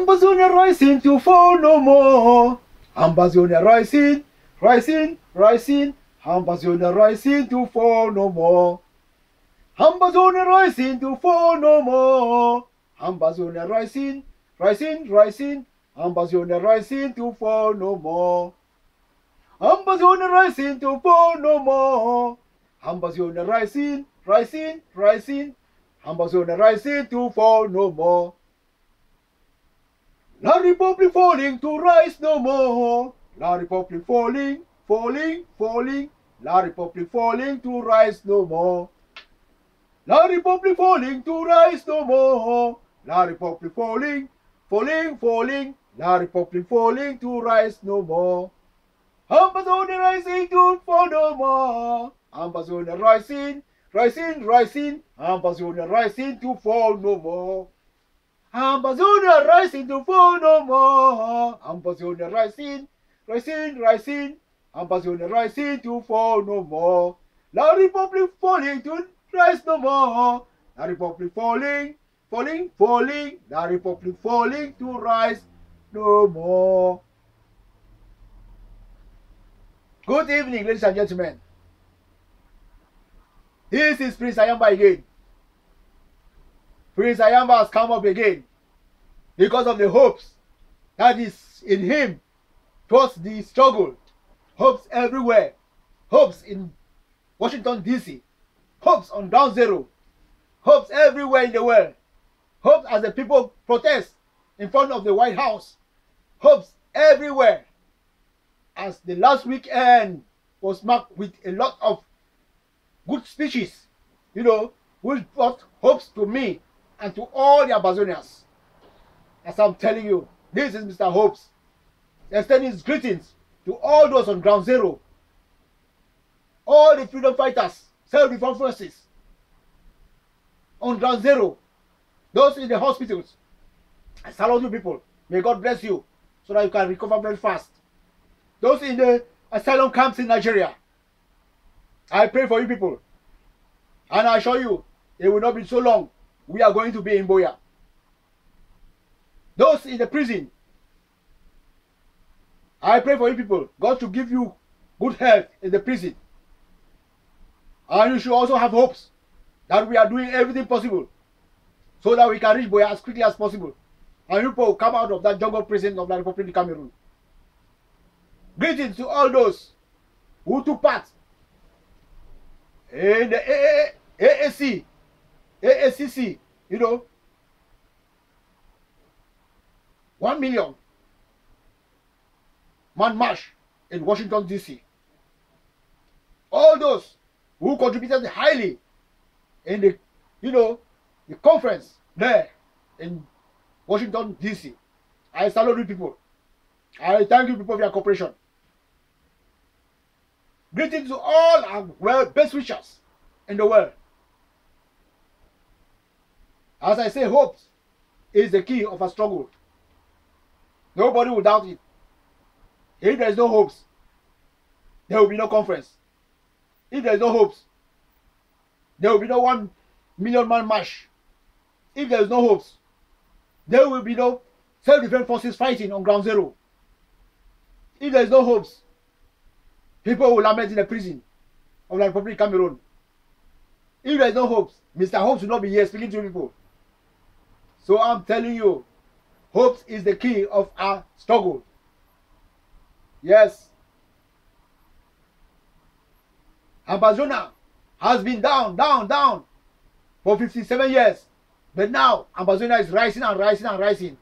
Ambazonia rising to fall no more. Ambazonia rising, rising, rising. Ambazonia rising to fall no more. Ambazonia rising to fall no more. Ambazonia rising, rising, rising. Ambazonia rising to fall no more. Ambazonia rising to fall no more. Ambazonia rising, rising, rising. Ambazonia rising to fall no more. La Republic falling to rise no more. La Republic falling, falling, falling. La Republic falling to rise no more. La Republic falling to rise no more. La Republic falling, falling, falling. La Republic falling to rise no more. Ambazonia rising to fall no more. Ambazonia rising, rising, rising. Ambazonia rising to fall no more. Ambazonia rising to fall no more. Ambazonia rising, rising, rising. Ambazonia rising to fall no more. La Republic falling to rise no more. La Republic falling, falling, falling. La Republic falling to rise no more. Good evening, ladies and gentlemen. This is Prince Ayamba again. Prince Ayamba has come up again because of the hopes that is in him towards the struggle. Hopes everywhere. Hopes in Washington, D.C. Hopes on Ground Zero. Hopes everywhere in the world. Hopes as the people protest in front of the White House. Hopes everywhere. As the last weekend was marked with a lot of good speeches, which brought hopes to me and to all the Ambazonians. As I'm telling you, this is Mr. Hopes, extending his greetings to all those on Ground Zero, all the freedom fighters, self-defense forces on Ground Zero, those in the hospitals. I salute you people. May God bless you so that you can recover very fast. Those in the asylum camps in Nigeria, I pray for you people. And I assure you, it will not be so long. We are going to be in Boya. Those in the prison, I pray for you people. God should give you good health in the prison. And you should also have hopes that we are doing everything possible so that we can reach Boya as quickly as possible. And you people will come out of that jungle prison of the Republic of Cameroon. Greetings to all those who took part in the AACC, 1 million man march in Washington, D.C. All those who contributed highly in the, the conference there in Washington, D.C. I salute you people. I thank you people for your cooperation. Greetings to all our best wishers in the world. As I say, hope is the key of a struggle. Nobody will doubt it. If there is no hopes, there will be no conference. If there is no hopes, there will be no 1 million man march. If there is no hopes, there will be no self-defense forces fighting on Ground Zero. If there is no hopes, people will lament in the prison of the Republic of Cameroon. If there is no hopes, Mr. Hopes will not be here speaking to people. So I'm telling you, hopes is the key of our struggle. Yes. Ambazonia has been down for 57 years. But now Ambazonia is rising and rising and rising,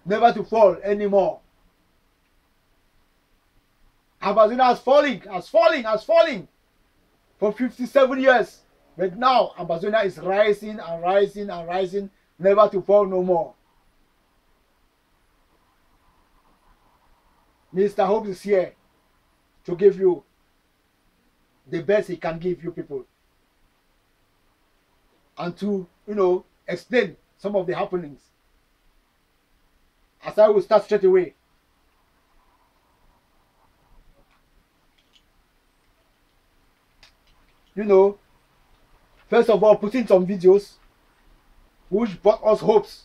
never to fall anymore. Ambazonia has fallen for 57 years. But now Ambazonia is rising and rising and rising, never to fall no more. Mr. Hope is here to give you the best he can give you people. And to, explain some of the happenings. As I will start straight away. First of all, putting some videos which brought us hopes.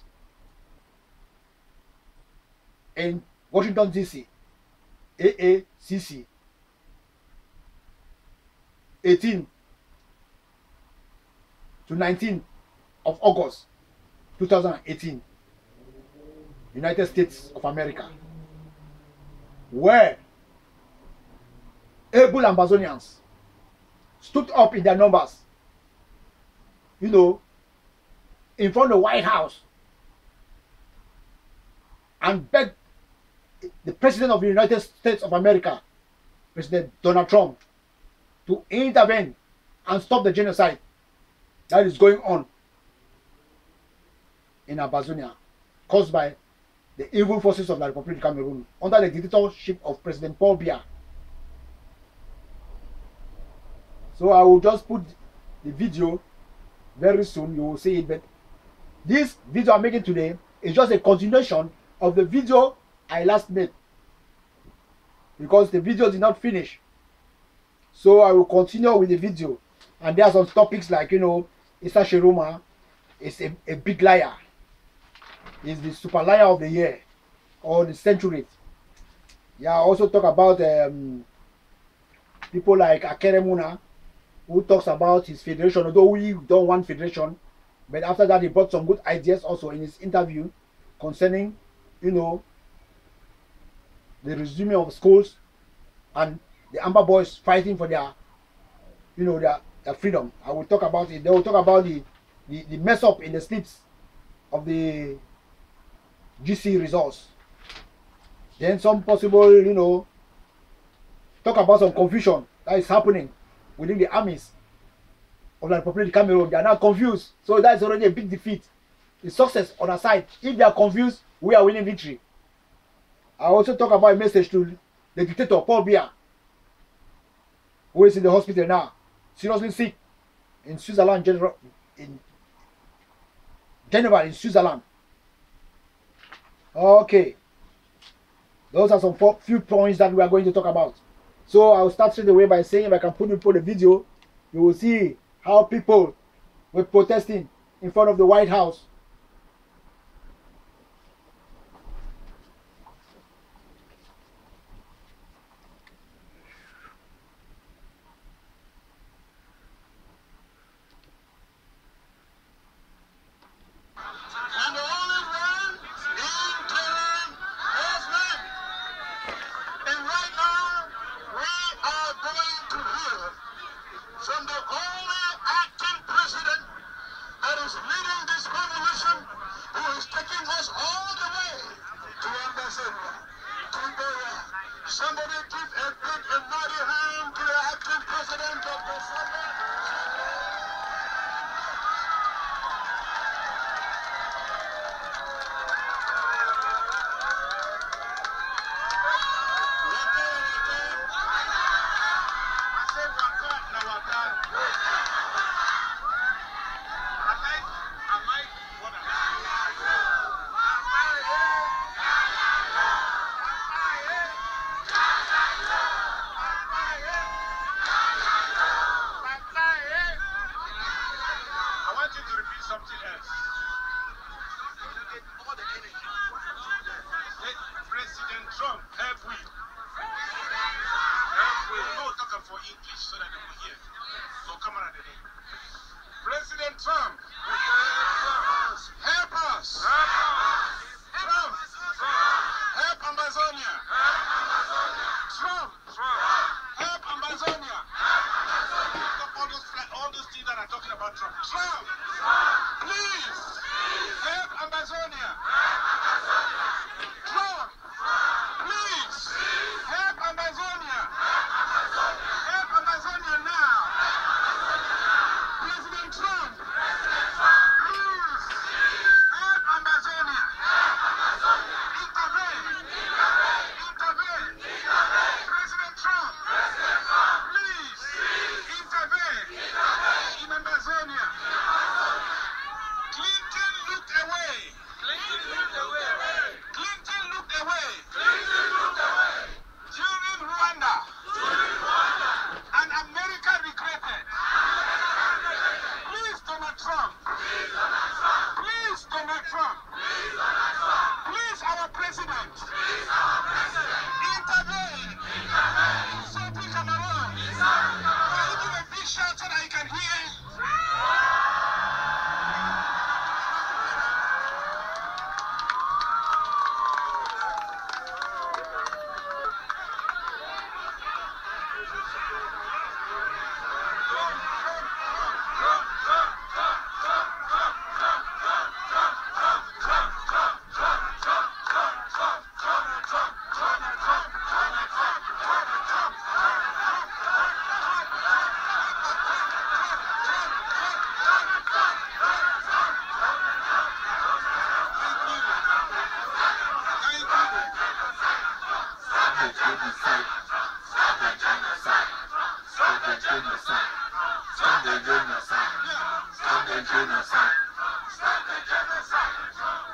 in Washington, D.C., AACC, 18 to 19 of August 2018, United States of America, where able Ambazonians stood up in their numbers, you know, in front of the White House and begged the President of the United States of America, President Donald Trump, to intervene and stop the genocide that is going on in Ambazonia, caused by the evil forces of the Republic of Cameroon under the dictatorship of President Paul Biya. So I will just put the video very soon, you will see it, but this video I'm making today is just a continuation of the video I last made, because the video did not finish. So I will continue with the video, and there are some topics like, you know, TCHIROMA is a big liar. Is the super liar of the year or the century. Yeah, I also talk about people like Akeremuna, who talks about his federation, although we don't want federation, but after that he brought some good ideas also in his interview concerning, you know, the resuming of schools and the Amber boys fighting for their, you know, their freedom. I will talk about it. They will talk about the mess up in the slips of the GC results. Then some possible, you know, talk about some confusion that is happening within the armies of the Republic of Cameroon. They are now confused. So that is already a big defeat. The success on our side. If they are confused, we are winning victory. I also talk about a message to the dictator Paul Biya, who is in the hospital now, seriously sick in Switzerland, in Geneva, in Switzerland. Okay, those are some few points that we are going to talk about. So I'll start straight away by saying, if I can put the video, you will see how people were protesting in front of the White House. From the only acting president that is leading this revolution, who is taking us all the way to Ambazonia. Somebody give a big and mighty hand to the acting president of the Summit. Something else. President Trump, help we. Help we. No, talking for English so that they will hear. So come on, President Trump, help us. Trump, help Ambazonia. Trump, help Ambazonia. All those things that are talking about Trump. Trump, please help Ambazonia. Trump, please help Ambazonia. Help Ambazonia now. President Trump, please help Ambazonia. Intervene. President Trump, please intervene in Ambazonia. Clinton looked away. Clinton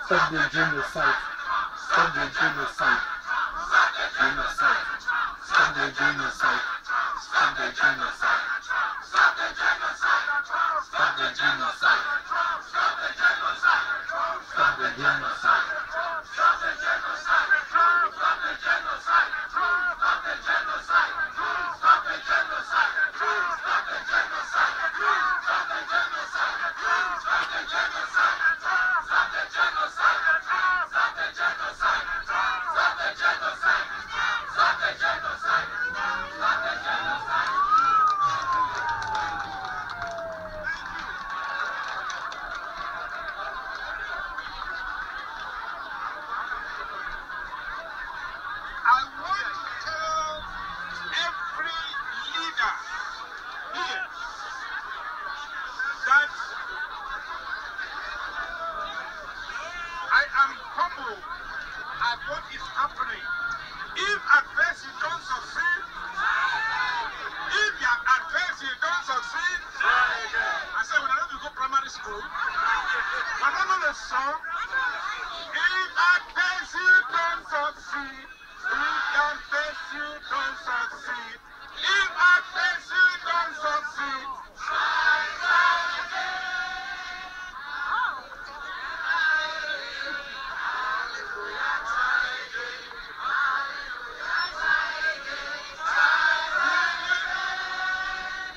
Stop the genocide. Stop the genocide. Genocide. Stop the genocide. Stop the genocide. Stop the genocide. Stop the genocide. Stop the genocide. Stop the genocide. Stop the genocide. Stop the genocide. Stop the genocide. Stop the genocide. Stop the genocide. Stop the genocide. Stop the genocide. Stop the genocide. Stop the genocide. Stop the genocide. Stop the genocide. Stop the genocide. I want to tell every leader here that I am humble at what is happening. If at first you don't succeed, if you are at first you don't succeed, I say when I know you go primary school, when I know the song, if at first you don't succeed, if at first you don't succeed, if at first you don't succeed,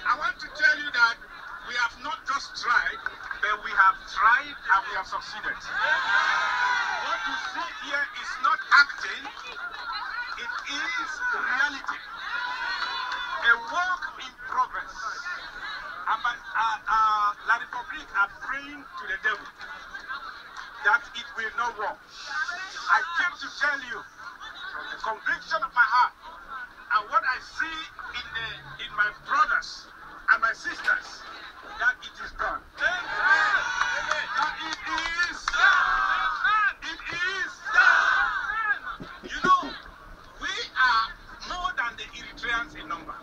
I want to tell you that we have not just tried, but we have tried and we have succeeded. What you see here is not acting, it is reality. A work in progress. La République are praying to the devil that it will not work. I came to tell you from the conviction of my heart and what I see in my brothers and my sisters that it is done. That it is done. It is done. You know, we are more than the Eritreans in number.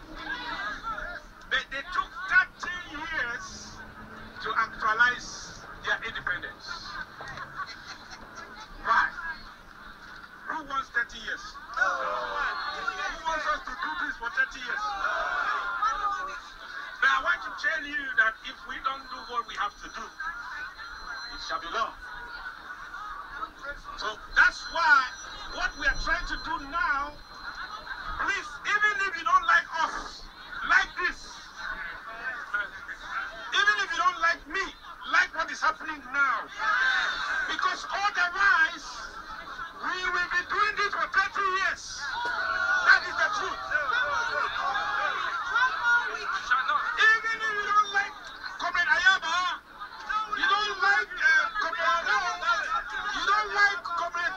But they took 30 years to actualize their independence. Why? Who wants 30 years? Who wants us to do this for 30 years? But I want to tell you that if we don't do what we have to do, it shall be long. So that's why what we are trying to do now, please, even if you don't like us, like this, even if you don't like me, like what is happening now, because otherwise we will be doing this for 30 years. That is the truth. Even if you don't like Comrade Ayaba, you don't like Comrade Ado, you don't like Comrade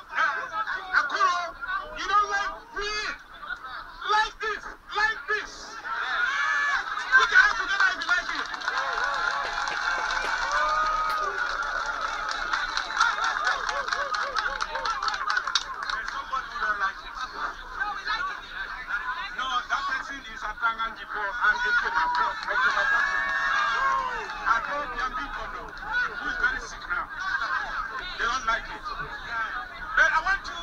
Akuro, you don't like me, like this, like this. Put your hands together if you like it. There's somebody who don't like it. No, that person is a Tanganjipo and into my blood. I told young people no, who is very sick now. They don't like it. But I want to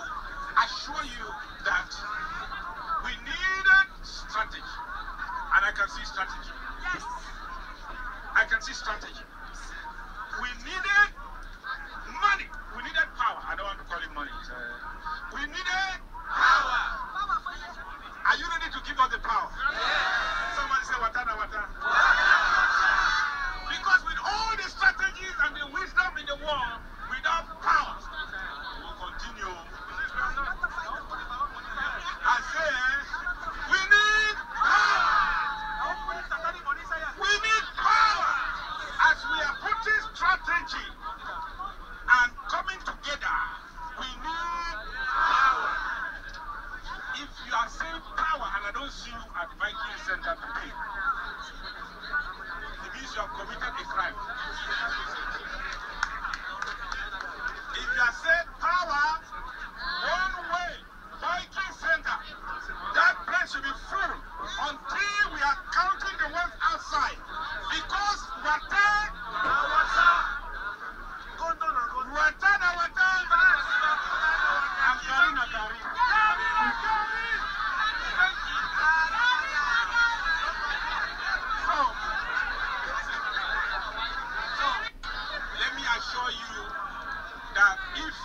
assure you that we needed strategy. And I can see strategy. Yes. I can see strategy. We needed money. We needed power. I don't want to call it money. We needed power. Are you ready to give us the power? Yes. Somebody say Watana Wata. Because with all the strategies and the wisdom in the world, without power, we will continue. I say, we need power. We need power. As we if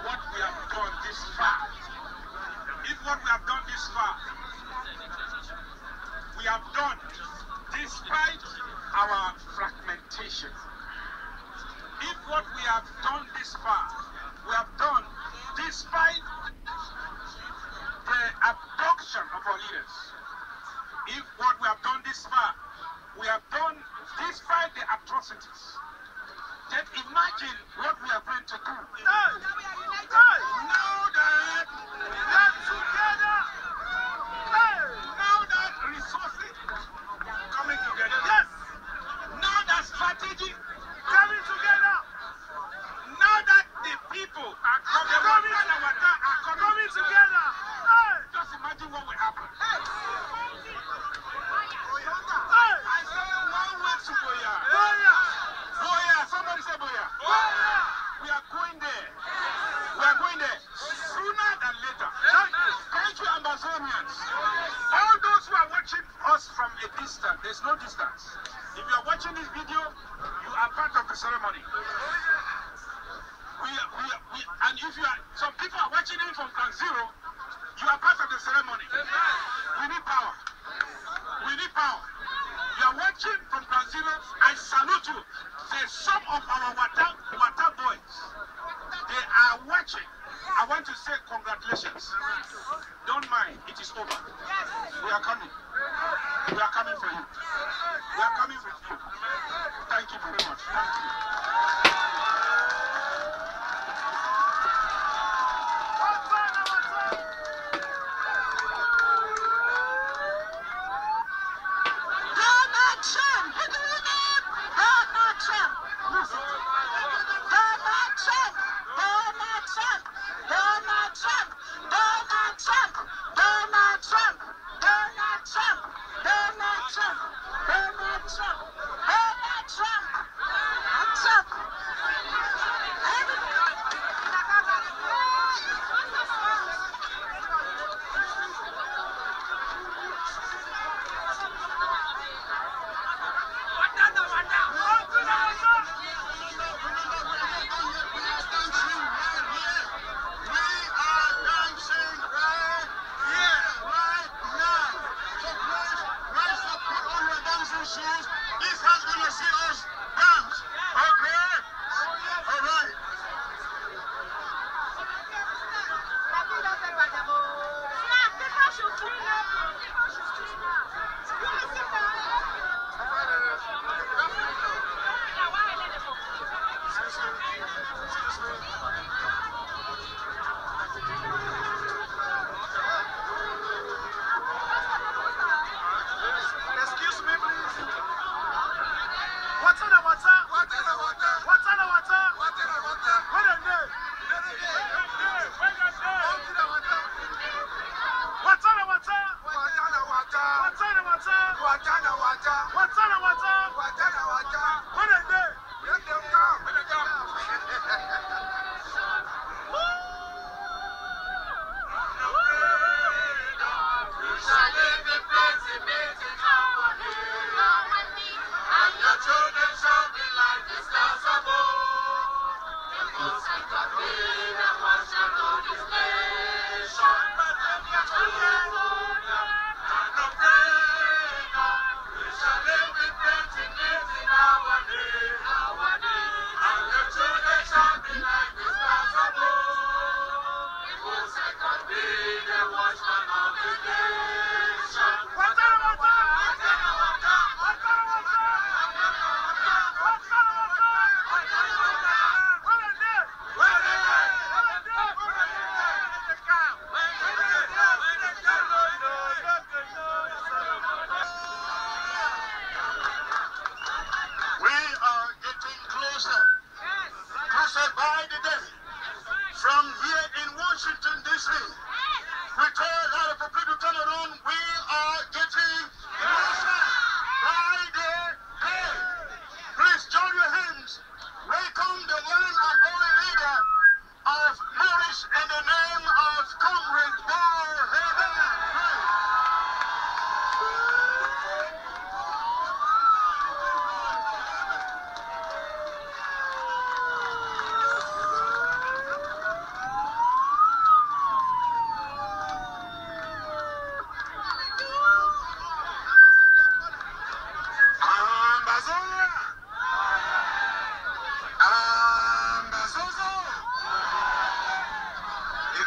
what we have done this far, we have done despite our fragmentation. If what we have done this far, we have done despite the abduction of our leaders. If what we have done this far, we have done despite the atrocities, then imagine what we are going to do. Now that together, now that resources coming together, yes. Now that strategy coming together, now that the people are coming together, just imagine what will happen. Somebody say Boya. We are going there. We are going there sooner than later. Thank you, Ambazonians. All those who are watching us from a distance, there's no distance. If you are watching this video, you are part of the ceremony. And if you are, some people are watching it from ground zero, you are part of the ceremony. We need power. We need power. You are watching from ground zero. I salute you. There's some of our water boys. They are watching. I want to say congratulations. Don't mind. It is over. We are coming. We are coming for you. We are coming with you. Thank you very much. Thank you.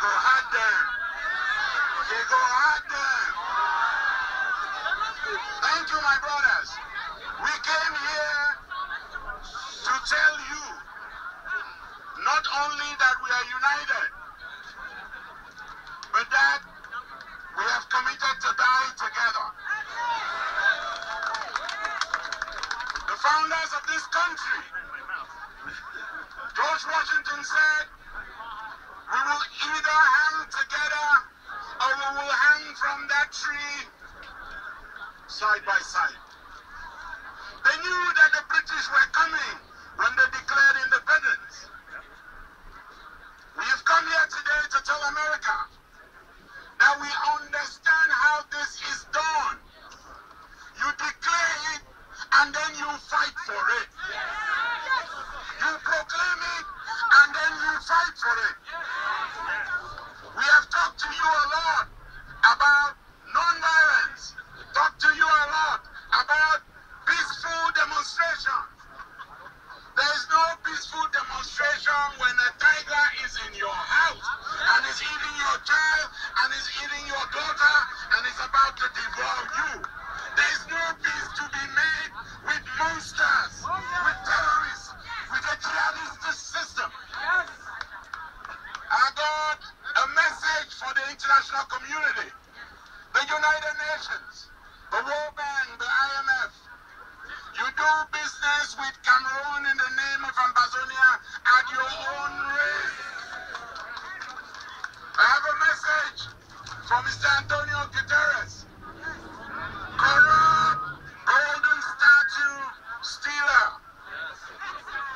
go hard then. He go hard then. Thank you, my brothers. We came here to tell you not only that we are united, but that we have committed to die together. The founders of this country, George Washington said, we will either hang together or we will hang from that tree side by side. They knew that the British were coming when they declared independence. We have come here today to tell America that we understand how this is done. You declare it and then you fight for it. You proclaim it and then you fight for it. We have talked to you a lot about non-violence, talked to you a lot about peaceful demonstrations. There is no peaceful demonstration when a tiger is in your house and is eating your child and is eating your daughter and is about to devour you. There is no peace to be made with monsters, with terrorists, with a jihadist system. I got a message for the international community, the United Nations, the World Bank, the IMF. You do business with Cameroon in the name of Ambazonia at your own risk. I have a message from Mr. Antonio Guterres, corrupt golden statue stealer.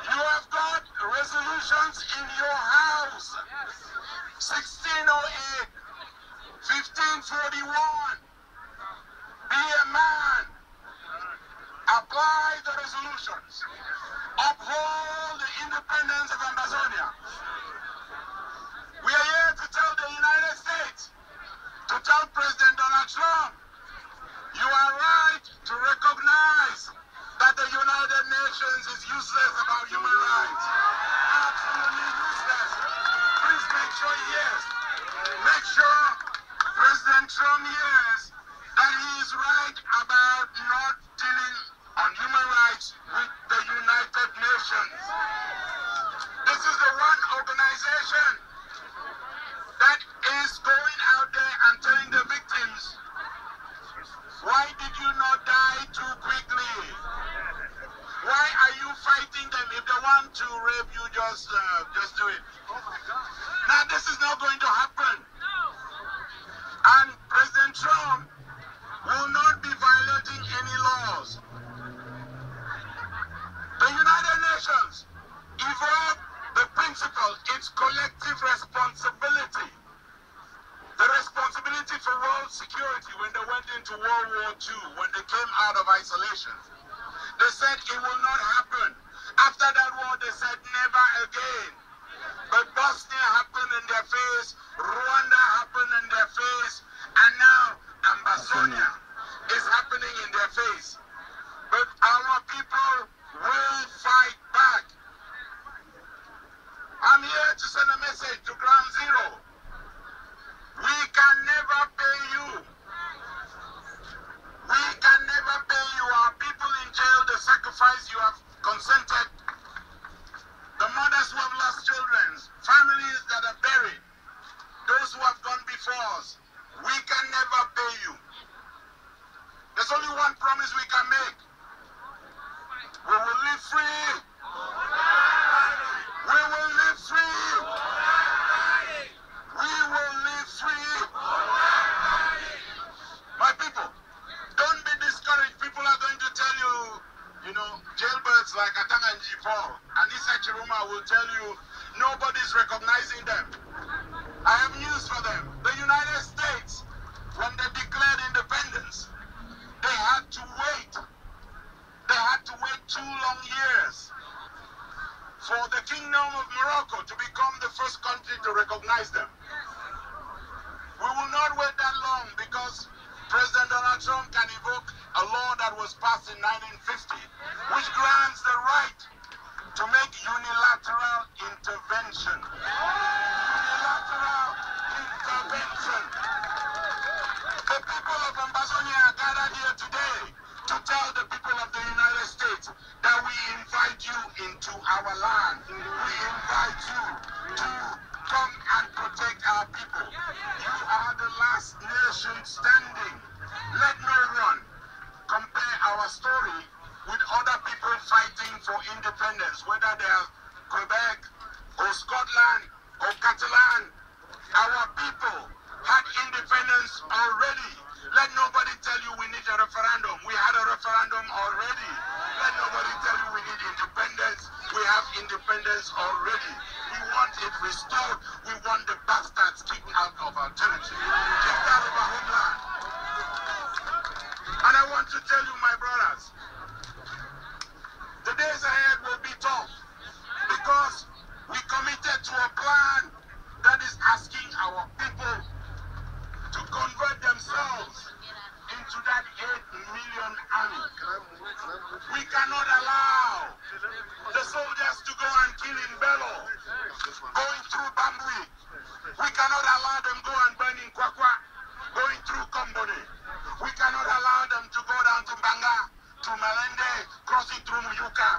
You have got resolutions in your house, 1608, 1541. Be a man. Apply the resolutions. Uphold the independence of Ambazonia. We are here to tell the United States, to tell President Donald Trump, you are right to recognize that the United Nations is useless about human rights. Absolutely useless. Please make sure he hears. Make sure President Trump hears that he is right about not dealing on human rights with the United Nations. This is the one organization that is going out there and telling the victims, why did you not die too quickly? Why are you fighting them? If they want to rape you, just do it. Now this is not going to happen. And President Trump will not be violating any laws. The United Nations evolved the principle, its collective responsibility. The responsibility for world security when they went into World War II, when they came out of isolation. They said it will not happen. After that war, they said never again. But Bosnia happened in their face, Rwanda happened in their face, and now Ambazonia is happening in their face. But our people will fight back. I'm here to send a message to Ground Zero. We can never pay you. We can never pay you. Our people in jail, the sacrifice you have consented. The mothers who have lost children, families that are buried, those who have gone before us. We can never pay you. There's only one promise we can make. We will live free. We will live free. We will live free. My people, don't be discouraged. People are going to tell you, jailbirds like Atanga and G4 and TCHIROMA will tell you nobody's recognizing them. I have news for them. The United States, when they declared independence, they had to wait. They had to wait 2 long years for the Kingdom of Morocco to become the first country to recognize them. We will not wait that long because President Donald Trump can evoke a law that was passed in 1950, which grants the right to make unilateral intervention. Unilateral to our land. We invite you to come and protect our people. You are the last nation standing. Let no one compare our story with other people fighting for independence, whether they are Quebec or Scotland or Catalan. Our people had independence already. Let nobody tell you we need a referendum. We had a referendum already. Let nobody tell you we need independence. We have independence already. We want it restored. We want the bastards kicked out of our territory, kicked out of our homeland. And I want to tell you, my brothers, the days ahead will be tough because we committed to a plan that is asking our people to convert themselves into that 8 million army. We cannot allow the soldiers to go and kill in Bello, going through Bambui. We cannot allow them go and burn in Kwakwa, going through Kombone. We cannot allow them to go down to Banga, to Malende, crossing through Muyuka.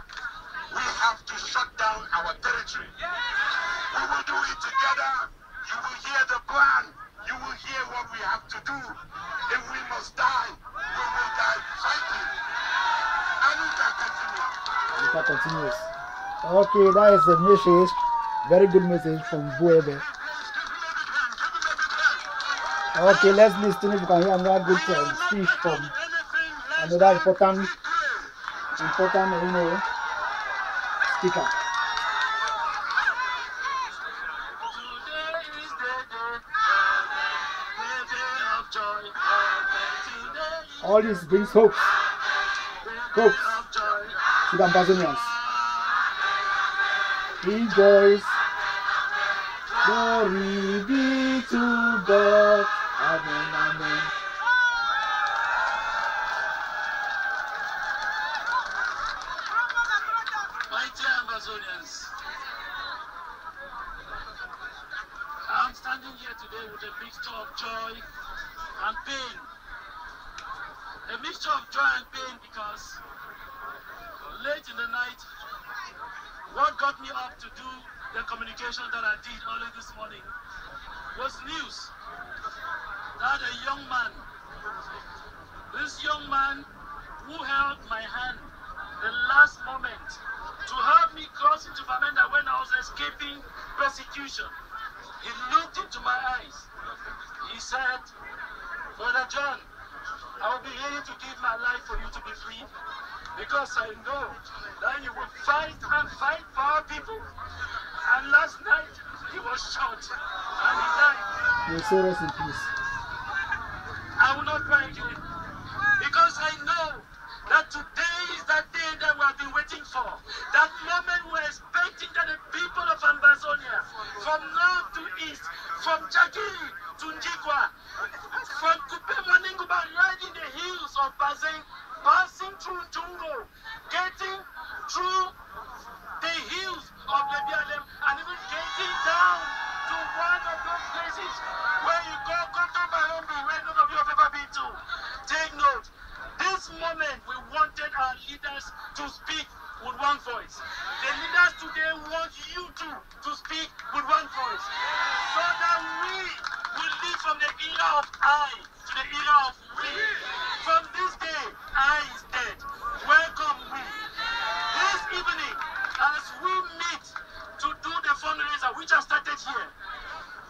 We have to shut down our territory. We will do it together. You will hear the plan. You will hear what we have to do. If we must die, we will die fighting. And we can continue. It continues. Okay, that is a message. Very good message from Buebe. Okay, let's listen if you can hear another good speech from another important, speaker. All this brings hope to the Ambazonians. Rejoice, glory be to God. Amen, amen. Mighty Ambazonians, I'm standing here today with a mixture of joy and pain. A mixture of joy and pain because late in the night, what got me up to do the communication that I did early this morning was news that a young man, this young man who held my hand the last moment to help me cross into Bamenda when I was escaping persecution, he looked into my eyes. He said, Brother John, I will be ready to give my life for you to be free because I know that you will fight and fight for our people. And last night he was shot and he died. May soul rest in peace. I will not cry again because I know that today is that day that we have been waiting for. That moment we're expecting that the people of Ambazonia, from north to east, from Chakiri to Njikwa, from Kupemoninguba, riding the hills of Bazeng, passing through Jungo, getting through the hills of Lebialem, and even getting down to one of those places where you go to Bahombi, where none of you have ever been to. Take note, this moment we wanted our leaders to speak with one voice. The leaders today want you to speak with one voice, so that we will live from the era of I to the era of we. From this day, I is dead. Welcome we. This evening, as we meet to do the fundraiser, which has started here,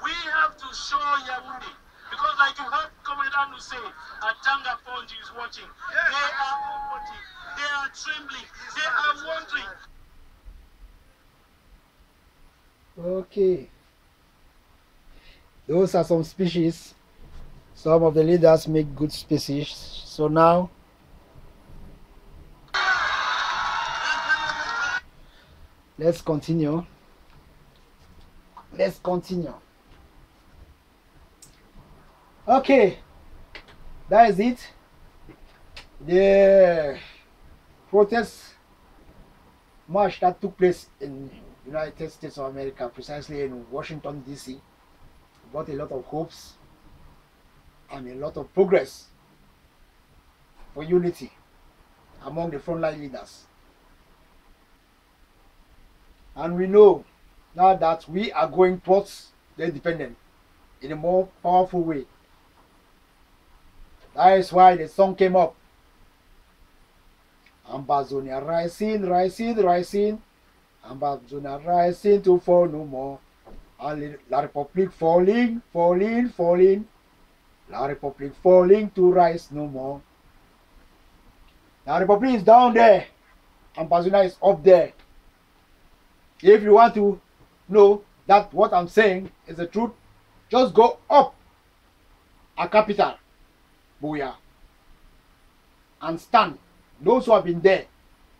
we have to show Yaoundé. Because like you heard Comrade Anu say, Atanga Ponji is watching. They are all watching. They are trembling. They are wondering. Okay. Those are some speeches. Some of the leaders make good speeches. So now, let's continue. Let's continue. Okay, that is it. The protest march that took place in United States of America, precisely in Washington, D.C., brought a lot of hopes and a lot of progress for unity among the frontline leaders. And we know now that we are going towards the independence in a more powerful way. That is why the song came up. Ambazonia rising, rising, rising. Ambazonia rising to fall no more. And La République falling, falling, falling. La République falling to rise no more. La République is down there. Ambazonia is up there. If you want to know that what I'm saying is the truth, just go up a capital, Buya, and stand. Those who have been there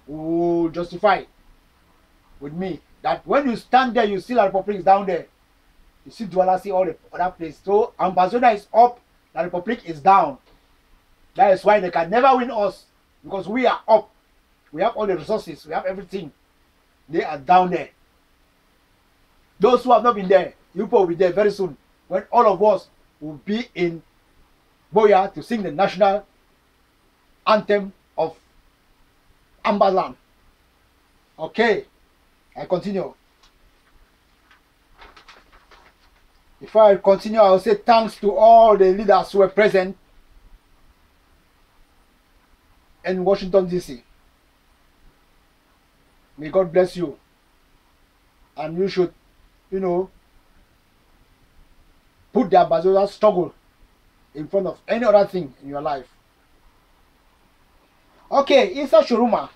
will justify with me that when you stand there, you see La République is down there. You see Douala, see all the other places. So Ambazonia is up, La République is down. That is why they can never win us, because we are up. We have all the resources, we have everything. They are down there. Those who have not been there, you will be there very soon, when all of us will be in Boya to sing the national anthem of AMBALAND. Okay, I continue. Before I continue, I will say thanks to all the leaders who were present in Washington, D.C. May God bless you. And you should, put the Ambazonia struggle in front of any other thing in your life. Okay, TCHIROMA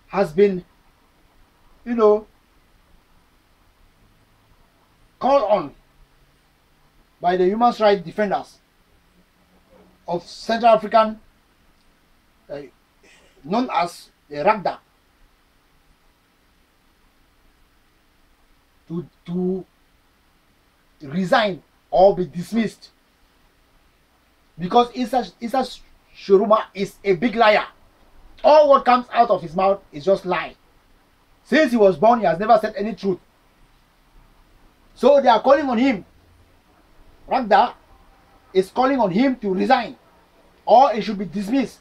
has been, called on by the human rights defenders of Central African, known as the RAGDA, to resign or be dismissed, because TCHIROMA is a big liar. All what comes out of his mouth is just lie. Since he was born, he has never said any truth. So they are calling on him. RAGDA is calling on him to resign, or he should be dismissed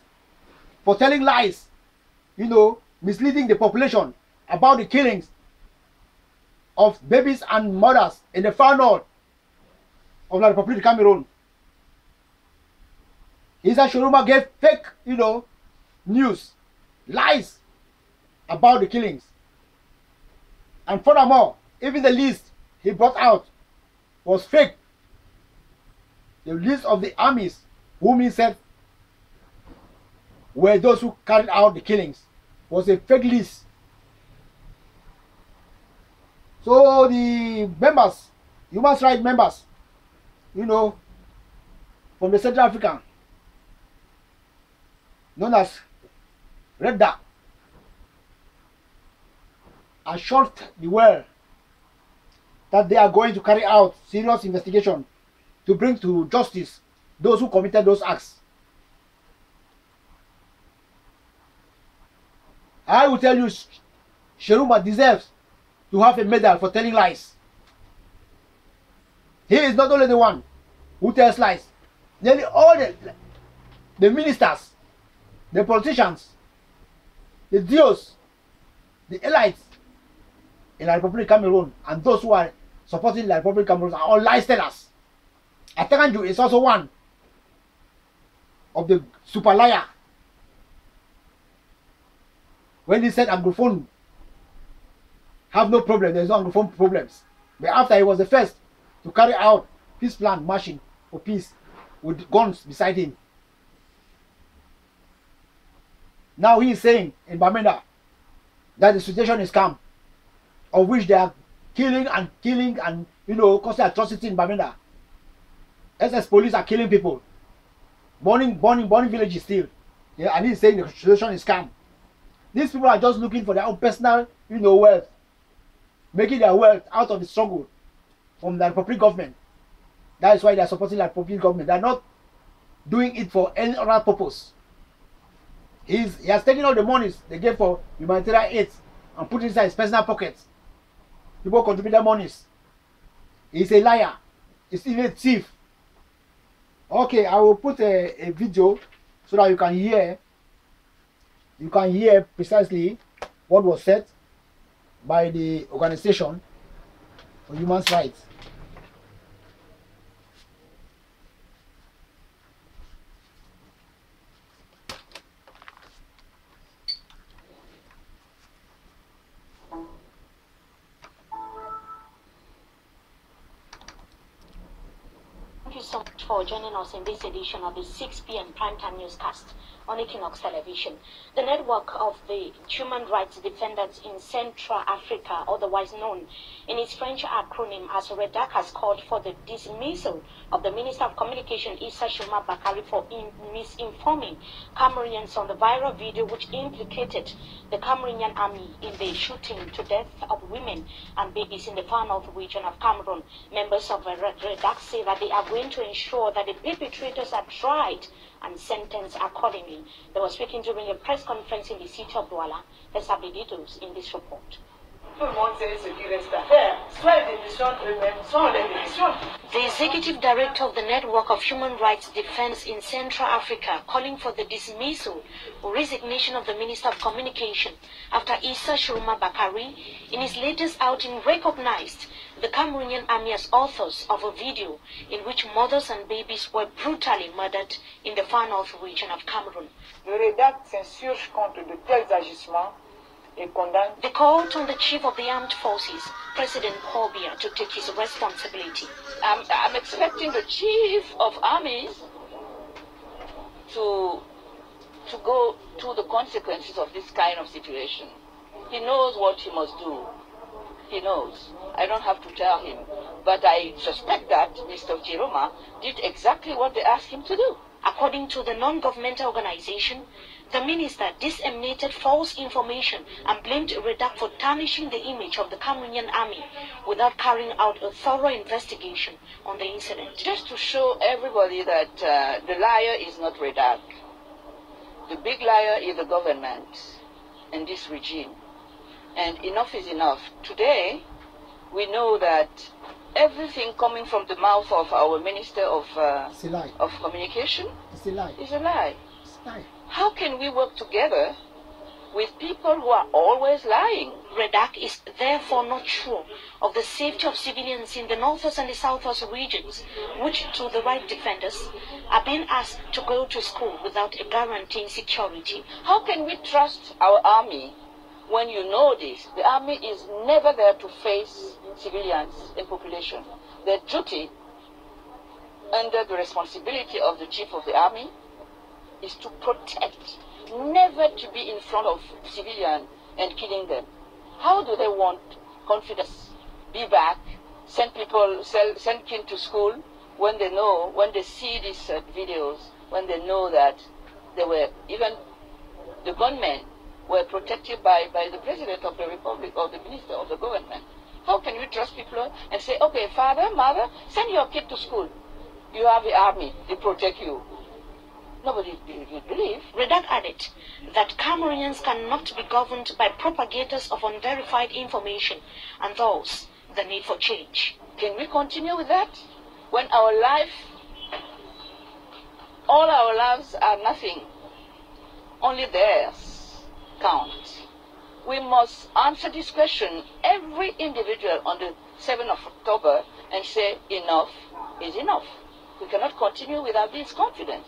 for telling lies, misleading the population about the killings of babies and mothers in the far north of the Republic of Cameroon. TCHIROMA gave fake, news, lies about the killings. And furthermore, even the list he brought out was fake. The list of the armies whom he said were those who carried out the killings was a fake list. So the members, human rights members, from the Central African, known as RAGDA, assured the world that they are going to carry out serious investigation to bring to justice those who committed those acts. I will tell you, TCHIROMA deserves to have a medal for telling lies. He is not only the one who tells lies. Nearly all the ministers, the politicians, the DOs, the elites in the Republic of Cameroon, and those who are supporting the Republic of Cameroon are all lies tellers. Atakanju is also one of the super liar. When he said Anglophone have no problem, there's no Anglophone problems. But after he was the first to carry out peace plan marching for peace with guns beside him. Now he is saying in Bamenda that the situation is calm, of which they are killing and causing atrocity in Bamenda. SS police are killing people, burning villages still. Yeah, and he's saying the situation is calm. These people are just looking for their own personal, wealth, making their wealth out of the struggle from the Republic government. That is why they are supporting the Republic government. They are not doing it for any other purpose. He has taken all the monies they gave for humanitarian aid and put it inside his personal pockets. People contribute their monies. He's a liar. He's even a thief. Okay, I will put a video so that you can hear precisely what was said by the Organization for Human Rights. Thank you so much for joining us in this edition of the 6 p.m. Primetime Newscast on Equinox Television. The network of the human rights defenders in Central Africa, otherwise known in its French acronym as REDAC, has called for the dismissal of the Minister of Communication, BAKARY, for misinforming Cameroonians on the viral video which implicated the Cameroonian army in the shooting to death of women and babies in the far north region of Cameroon. Members of REDAC say that they are going to ensure that the perpetrators are tried and sentenced accordingly. They were speaking during a press conference in the city of Douala. Let's have the details in this report. The executive director of the Network of Human Rights Defense in Central Africa calling for the dismissal or resignation of the Minister of Communication after TCHIROMA BAKARY in his latest outing recognized the Cameroonian army as authors of a video in which mothers and babies were brutally murdered in the far north region of Cameroon. Le REDAC s'insurge contre de tels agissements et condamne. They called on the chief of the armed forces, President Paul Biya, to take his responsibility. I'm expecting the chief of armies to go to the consequences of this kind of situation. He knows what he must do. He knows. I don't have to tell him. But I suspect that Mr. TCHIROMA did exactly what they asked him to do. According to the non-governmental organization, the minister disseminated false information and blamed REDAC for tarnishing the image of the Cameroonian army without carrying out a thorough investigation on the incident. Just to show everybody that the liar is not REDAC. The big liar is the government and this regime. And enough is enough. Today, we know that everything coming from the mouth of our Minister of Communication is a lie. Is a lie. It's a lie. How can we work together with people who are always lying? REDAC is therefore not sure of the safety of civilians in the northwest and the southwest regions, which, to the right defenders, are being asked to go to school without guaranteeing security. How can we trust our army when you know this? The army is never there to face civilians and population. Their duty, under the responsibility of the chief of the army, is to protect, never to be in front of civilians and killing them. How do they want confidence? Be back, send people, send kids to school when they know, when they see these videos, when they know that they were, even the gunmen were protected by the President of the Republic or the Minister of the Government. How can you trust people and say, okay, father, mother, send your kid to school. You have the army, they protect you. Nobody will believe. REDAC added that Cameroonians cannot be governed by propagators of unverified information and thus the need for change. Can we continue with that? When our life, all our lives are nothing, only theirs count. We must answer this question, every individual, on the 7th of October and say enough is enough. We cannot continue without this confidence.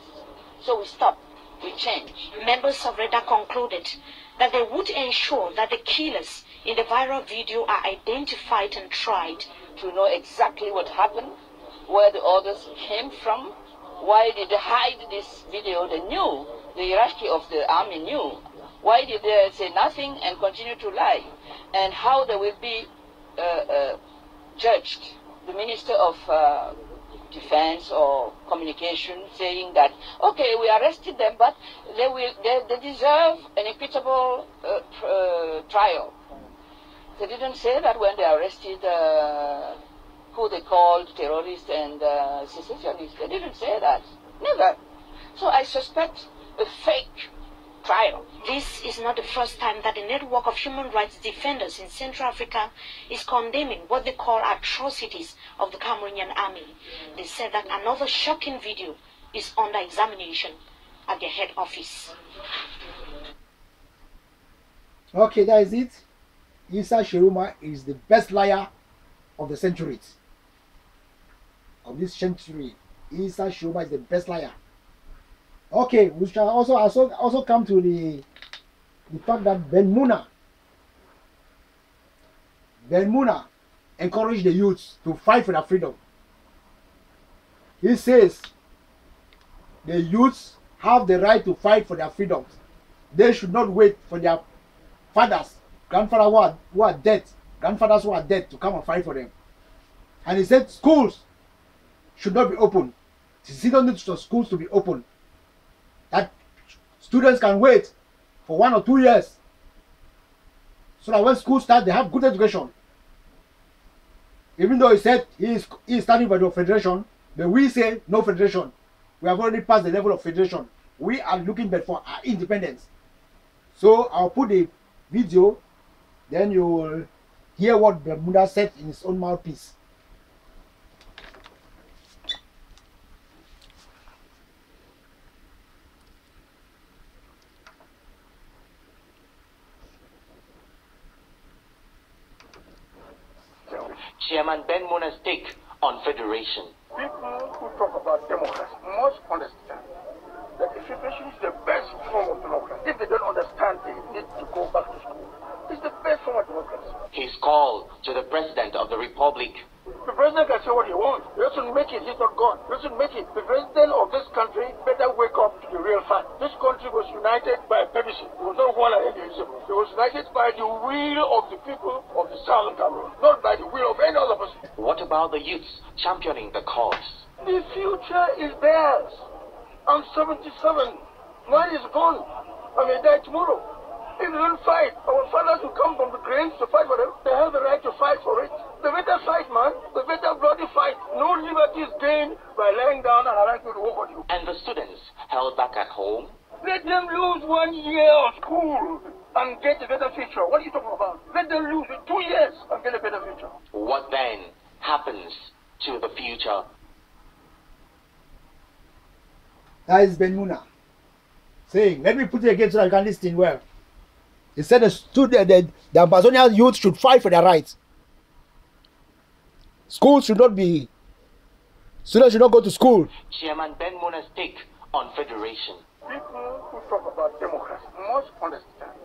So we stop, we change. Members of REDAC concluded that they would ensure that the killers in the viral video are identified and tried. To know exactly what happened, where the orders came from, why did they hide this video? They knew, the hierarchy of the army knew. Why did they say nothing and continue to lie? And how they will be judged. The Minister of Defense or Communication saying that, okay, we arrested them, but they deserve an equitable trial. They didn't say that when they arrested who they called terrorists and secessionists. They didn't say that. Never. So I suspect a fake trial. This is not the first time that the network of human rights defenders in Central Africa is condemning what they call atrocities of the Cameroonian army. They said that another shocking video is under examination at their head office. Okay, that is it. TCHIROMA is the best liar of the century. Of this century, TCHIROMA is the best liar. Okay, we shall also come to the fact that Ben Muna encouraged the youths to fight for their freedom. He says the youths have the right to fight for their freedoms. They should not wait for their fathers, grandfathers who are dead to come and fight for them. And he said schools should not be open. He don't need schools to be open. That students can wait for 1 or 2 years so that when school starts, they have good education. Even though he said he is standing by the federation, but we say no federation. We have already passed the level of federation. We are looking back for our independence. So I'll put the video, then you will hear what Bermuda said in his own mouthpiece. Chairman Ben Muna's take on federation. People who talk about democracy must understand that the federation is the best form of democracy. If they don't understand, they need to go back to school. It's the best form of democracy. His call to the President of the Republic. The president can say what he wants. He doesn't make it, he's not God. He doesn't make it. The president of this country better wake up to the real fact. This country was united by a purpose. It was not one indivisible. It was united by the will of the people of the Southern Cameroon, not by the will of any other person. What about the youths championing the cause? The future is theirs. I'm 77. Mine is gone. I may die tomorrow. If they don't fight, our fathers will come from the graves to fight for them. They have the right to fight for it. They better fight, man. They better bloody fight. No liberty is gained by lying down and allowing people to work on you. And the students held back at home? Let them lose 1 year of school and get a better future. What are you talking about? Let them lose 2 years and get a better future. What then happens to the future? That is Ben Muna saying, let me put it again so that you can listen well. He said the Ambazonian youth should fight for their rights. Schools should not be, students should not go to school. Chairman Ben Muna's take on federation. People who talk about democracy must understand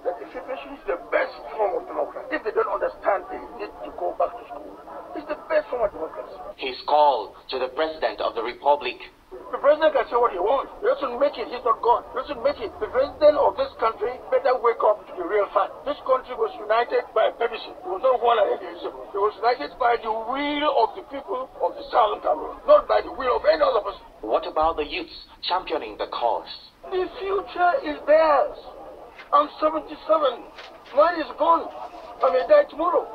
that the federation is the best form of democracy. If they don't understand, they need to go back to school. It's the best form of democracy. His call to the President of the Republic. The president can say what he wants. He doesn't make it, he's not God. He doesn't make it. The president of this country better wake up to the real fact. This country was united by a purpose. It was not one indivisible. It was united by the will of the people of the Southern Cameroon, not by the will of any other person. What about the youths championing the cause? The future is theirs. I'm 77. Mine is gone. I may die tomorrow.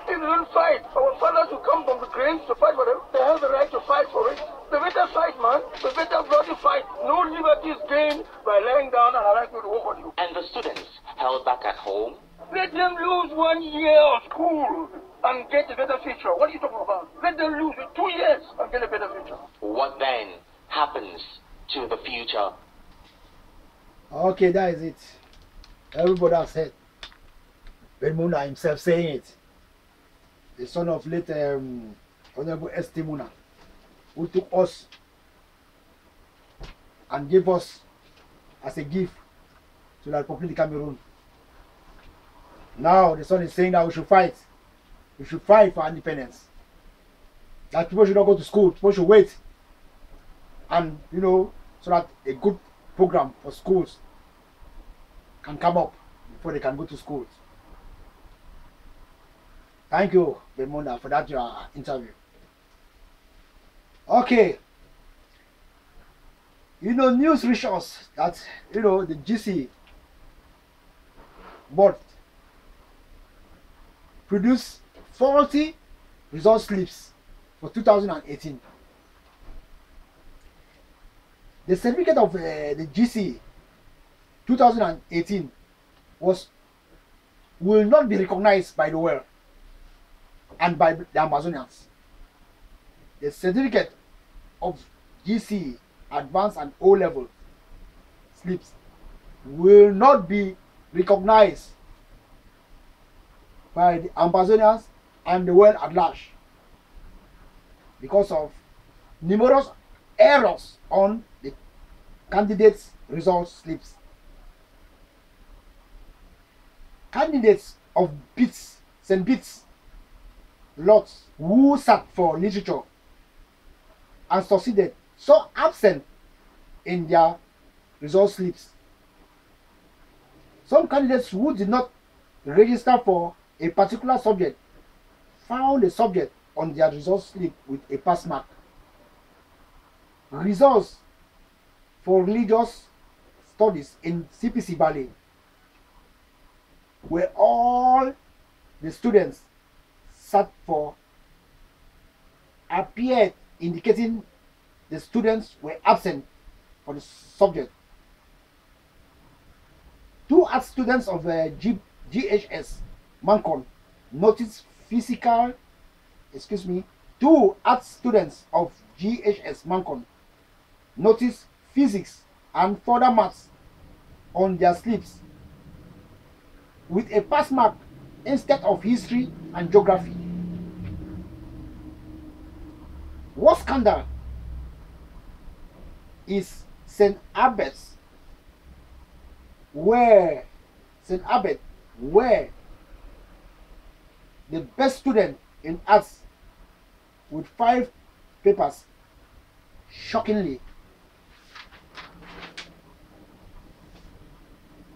If they don't fight, our fathers will come from the graves to fight for them. They have the right to fight for it. They better fight, man. They better bloody fight. No liberty is gained by lying down and allowing people to work on you. And the students held back at home? Let them lose 1 year of school and get a better future. What are you talking about? Let them lose 2 years and get a better future. What then happens to the future? Okay, that is it. Everybody has said. Ben Muna himself saying it. The son of late Honorable S.T. Muna, who took us and gave us as a gift to the Republic of Cameroon. Now the son is saying that we should fight. We should fight for independence. That people should not go to school. People should wait. And, you know, so that a good program for schools can come up before they can go to schools. Thank you, Ben Muna, for that interview. Okay. You know, news reached us that, you know, the GC board produced faulty result slips for 2018. The certificate of the GC 2018 will not be recognized by the world and by the Ambazonians. The certificate of GC Advanced and O-level slips will not be recognized by the Ambazonians and the world at large because of numerous errors on the candidates' result slips. Candidates of St. Bede's lots who sat for literature and succeeded so absent in their result slips. Some candidates who did not register for a particular subject found a subject on their result slip with a pass mark. Results for religious studies in CPC Valley, where all the students sat for, appeared indicating the students were absent for the subject. 2 art students of GHS Mancon noticed physical, 2 art students of GHS Mancon noticed physics and further maths on their slips with a pass mark instead of history and geography. What scandal is St. Abed's, where the best student in arts with 5 papers shockingly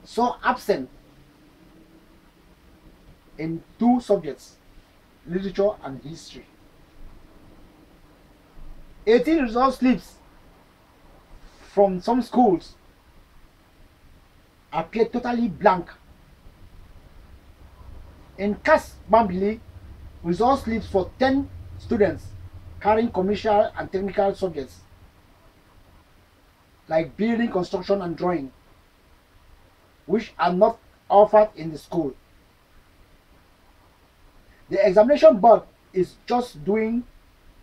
so absent in 2 subjects, literature and history. 18 result slips from some schools appear totally blank. In CAS Bambili, result slips for 10 students carrying commercial and technical subjects like building, construction and drawing, which are not offered in the school. The examination board is just doing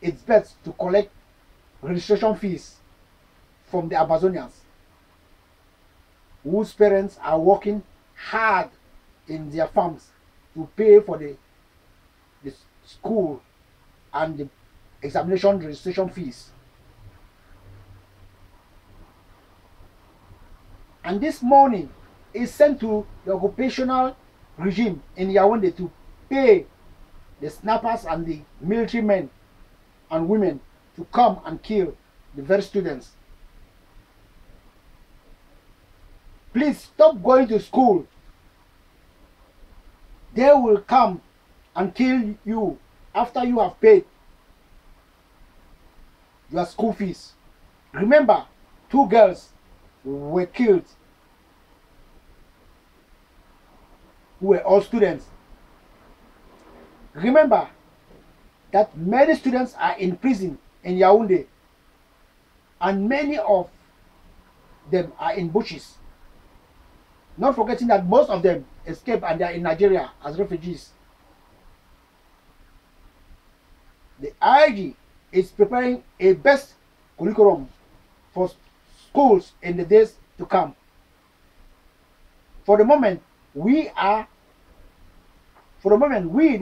its best to collect registration fees from the Ambazonians, whose parents are working hard in their farms to pay for the school and the examination registration fees. And this money is sent to the occupational regime in Yaoundé to pay the snappers and the military men and women to come and kill the very students. Please stop going to school. They will come and kill you after you have paid your school fees. Remember, 2 girls were killed who were all students. Remember that many students are in prison in Yaoundé and many of them are in bushes. Not forgetting that most of them escaped and they are in Nigeria as refugees. The IG is preparing a best curriculum for schools in the days to come. For the moment, we, the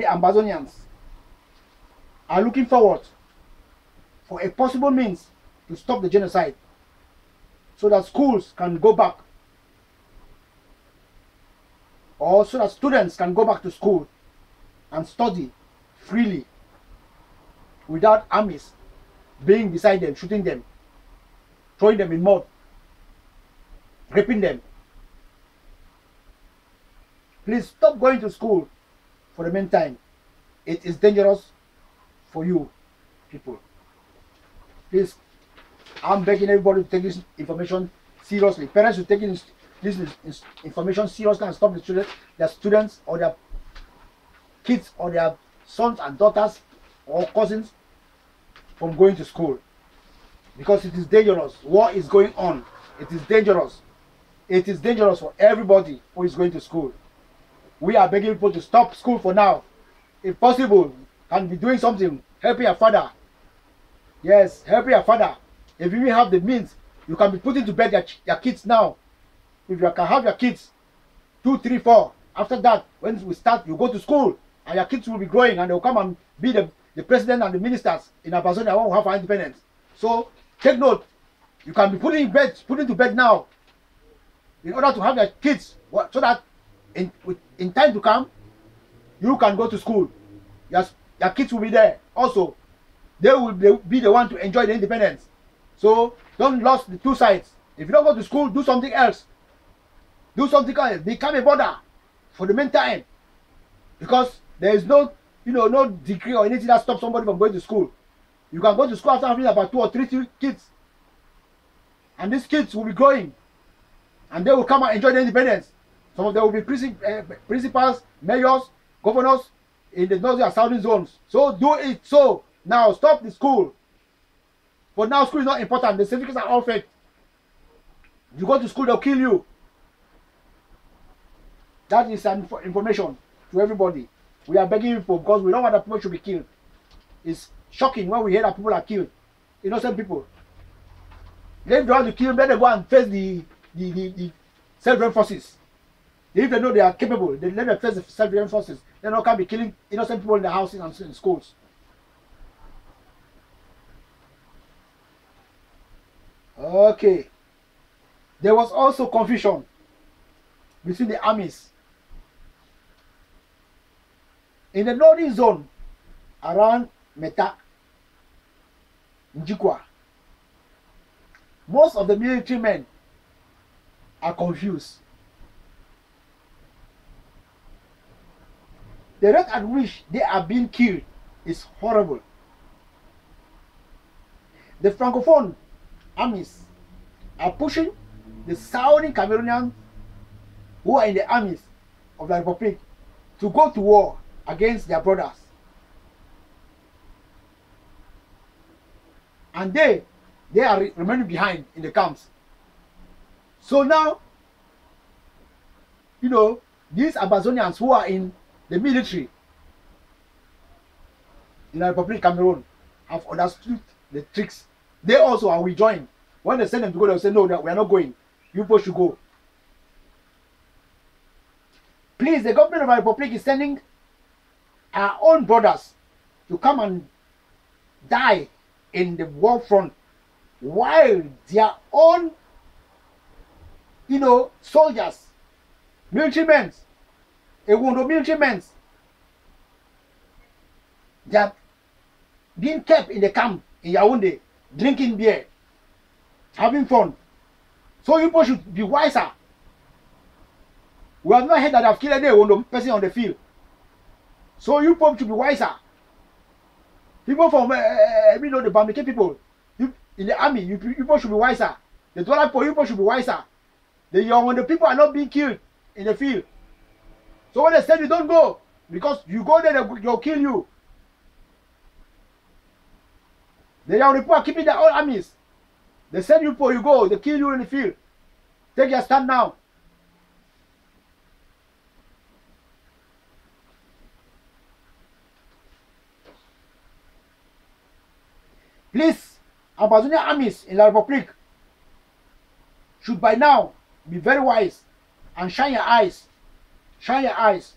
Ambazonians, are looking forward for a possible means to stop the genocide so that schools can go back, or so that students can go back to school and study freely without armies being beside them, shooting them, throwing them in mud, raping them. Please stop going to school for the meantime. It is dangerous for you people. Please, I'm begging everybody to take this information seriously. Parents should take this information seriously and stop their students or their kids or their sons and daughters or cousins from going to school, because it is dangerous. War is going on. It is dangerous. It is dangerous for everybody who is going to school. We are begging people to stop school for now. If possible, can be doing something, helping your father. Yes, helping your father. If you have the means, you can be putting to bed your kids now. If you can have your kids 2, 3, 4 After that, when we start, you go to school, and your kids will be growing, and they will come and be the president and the ministers in Ambazonia when we have our independence. So take note. You can be put into bed now, in order to have your kids, so that in time to come, you can go to school. Your kids will be there. Also, they will be the one to enjoy the independence. So don't lose the two sides. If you don't go to school, do something else. Do something else. Become a border for the meantime, because there is no degree or anything that stops somebody from going to school. You can go to school after having about 2 or 3 kids, and these kids will be growing, and they will come and enjoy the independence. Some of them will be principals, mayors, governors in the northern and southern zones. So do it. So now stop the school. For now, school is not important. The certificates are all fake. If you go to school, they'll kill you. That is information to everybody. We are begging people because we don't want that people should be killed. It's shocking when we hear that people are killed. Innocent people. If they want to kill them, let them go and face the self-defense forces. If they know they are capable, they let them face the self-defense forces. They can't be killing innocent people in the houses and in schools. Okay. There was also confusion between the armies. In the northern zone, around Meta, Njikwa, most of the military men are confused. The rate at which they are being killed is horrible. The Francophone armies are pushing the Southern Cameroonians who are in the armies of the Republic to go to war against their brothers. And they are remaining behind in the camps. So now, these Ambazonians who are in the military in the Republic of Cameroon have understood the tricks. They also are withdrawing. When they send them to go, they'll say, no, we are not going. You both should go. Please, the government of the Republic is sending our own brothers to come and die in the war front, while their own, soldiers, military men, military men, they are being kept in the camp in Yaoundé, drinking beer, having fun. So you people should be wiser. We have not heard that they have killed any person on the field. So you people should be wiser. People from the Bamike people in the army, you people should be wiser. The Douala people should be wiser. The people are not being killed in the field. So when they said you don't go, because you go there, they'll kill you. The young people are keeping their own armies. They send you for you go, they kill you in the field. Take your stand now. Please, Ambazonian armies in La Republique should by now be very wise and shine your eyes. Shine your eyes.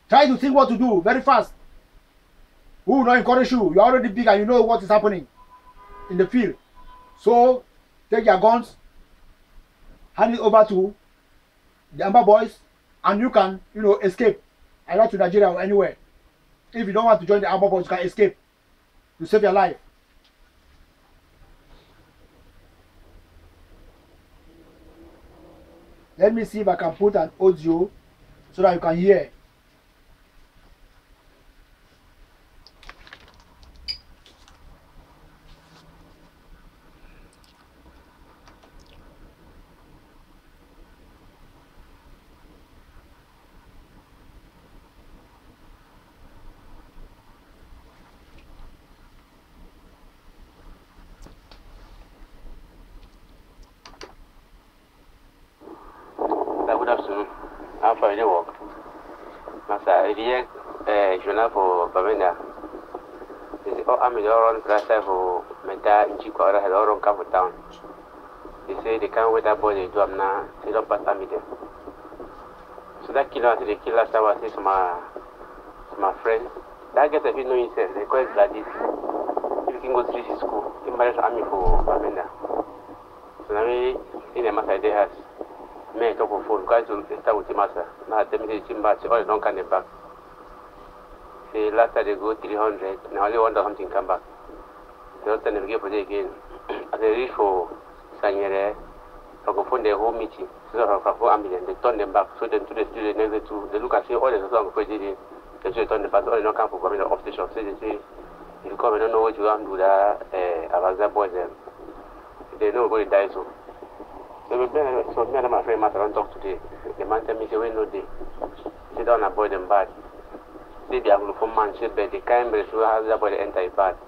Try to think what to do very fast. Who will not encourage you? You're already big and you know what is happening in the field. So take your guns, hand it over to the Amba boys, and you can, escape either to Nigeria or anywhere. If you don't want to join the Amba boys, you can escape to save your life. Let me see if I can put an audio so that you can hear. Good afternoon. I'm for the work. Masa, il journal for Bamenda. I'm in the oron class for Meta in Chico or had oron come town. They say they can't wait up body to Amna, they don't pass Amida. So that killer, the killer last time I say to my friend, that gets a bit no himself, they call it Gladys. If you can go to this school, he married army for Bamenda. So now in the master they has me talk on phone, guys will start with the master. Now tell me the team batch, all don't come back. Say last time they go 300, now only 1 something come back. They don't send them again for the again. As they reach for Sanyere, I go phone the whole meeting. So they turn them back. So then to the student next to they look and say all the song for the they turn the back, all they don't come for coming off station. So they say if you come and don't know what you want to do that Abaza boys them. They know going to die so. So me and my friend Master don't talk today. The man tell me say we no day. Sit down and boy them bad. Say they are for man, say but the kind of so has that boy enter bad.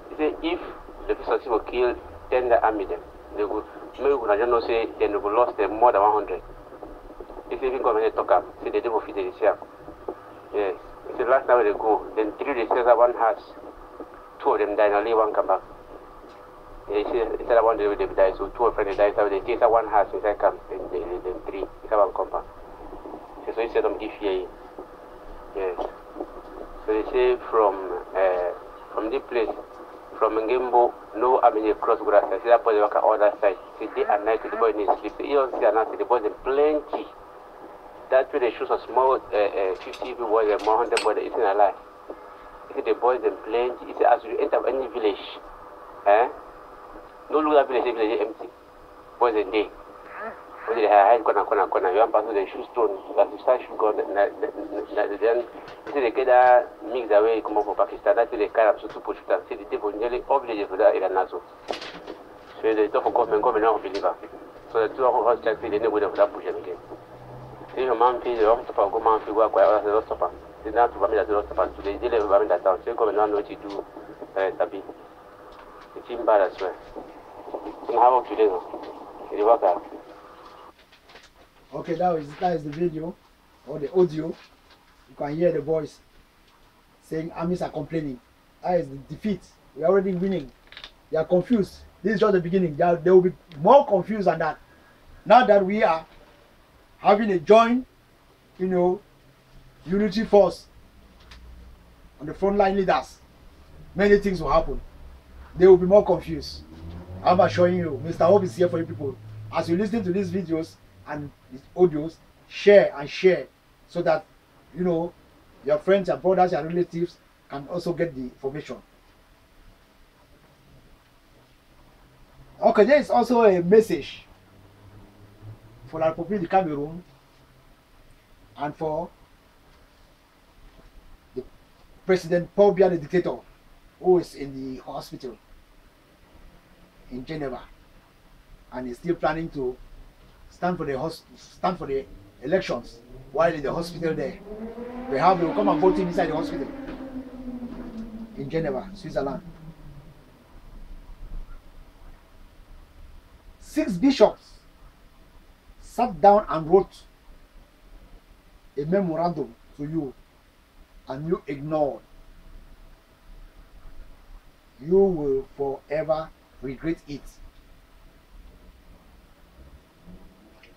He say if the officers will kill 10 the army them, they will maybe we don't know say they will lost them more than 100. If even government talk up, say they will fit this year. Yes. It's the last time they go, then 3 days later one has 2 of them die and only 1 come back. Yeah, instead of 1 day they die, so 2 of them die, so they take 1 house inside camp, then 3, it's 1 compound. So instead of give here. Yes. So they say from this place, from Ngimbo, no army cross grass. I see that boy work at other side. See day and night the boy needs sleep. You don't see and see the boys plenty. That way they show a small 50 boys and more 100 boys is in a life. You see the boys plenty. You see as you enter any village, no look at village empty. Boys in day. When they hide corner, you want to the shoe stone, but you start shoe gun, then you see the kid mix away come up from Pakistan, that's the kind of to push them. See the people nearly all villages for that in Nazo. So they talk for government not believer. So the 2 of us check the neighborhood of that push them again. See your man feel the officer go man feel work while the lost stopper. They now to Bamida the lost stopper, so they deal with Bamida town. So government not know what you do, Sabi. It's in bad as well. So how about today now? It work out. Okay, that is the video or the audio. You can hear the voice saying armies are complaining. That is the defeat. We are already winning. They are confused. This is just the beginning. They will be more confused than that. Now that we are having a joint, unity force on the frontline leaders, many things will happen. They will be more confused. I'm assuring you, Mr. Hope is here for you people. As you listen to these videos and these audios, share so that your friends, your brothers, your relatives can also get the information. Okay, there is also a message for La République du Cameroon and for the President Paul Biya, the dictator, who is in the hospital in Geneva and is still planning to stand for the elections while in the hospital there. Perhaps they will come and vote him inside the hospital in Geneva, Switzerland. 6 bishops sat down and wrote a memorandum to you and you ignored. You will forever regret it.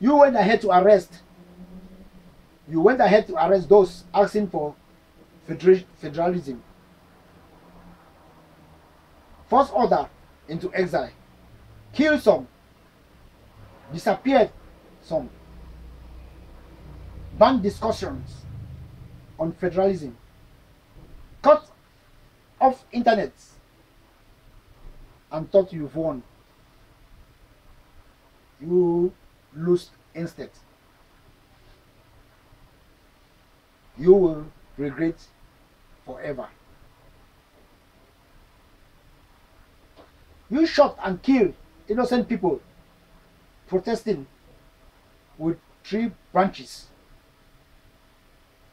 You went ahead to arrest those asking for federalism. Forced order into exile. Killed some. Disappeared some. Banned discussions on federalism. Cut off internet and thought you've won. You lose instead. You will regret forever. You shot and killed innocent people protesting with tree branches.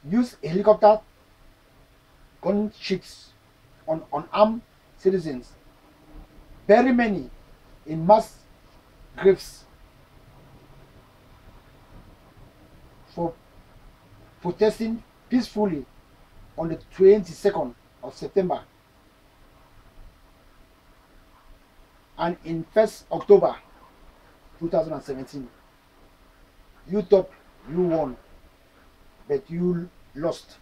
Use a helicopter gun ships on unarmed citizens. Bury many in mass graves for protesting peacefully on the 22nd of September and in 1st October 2017. You thought you won. but you lost.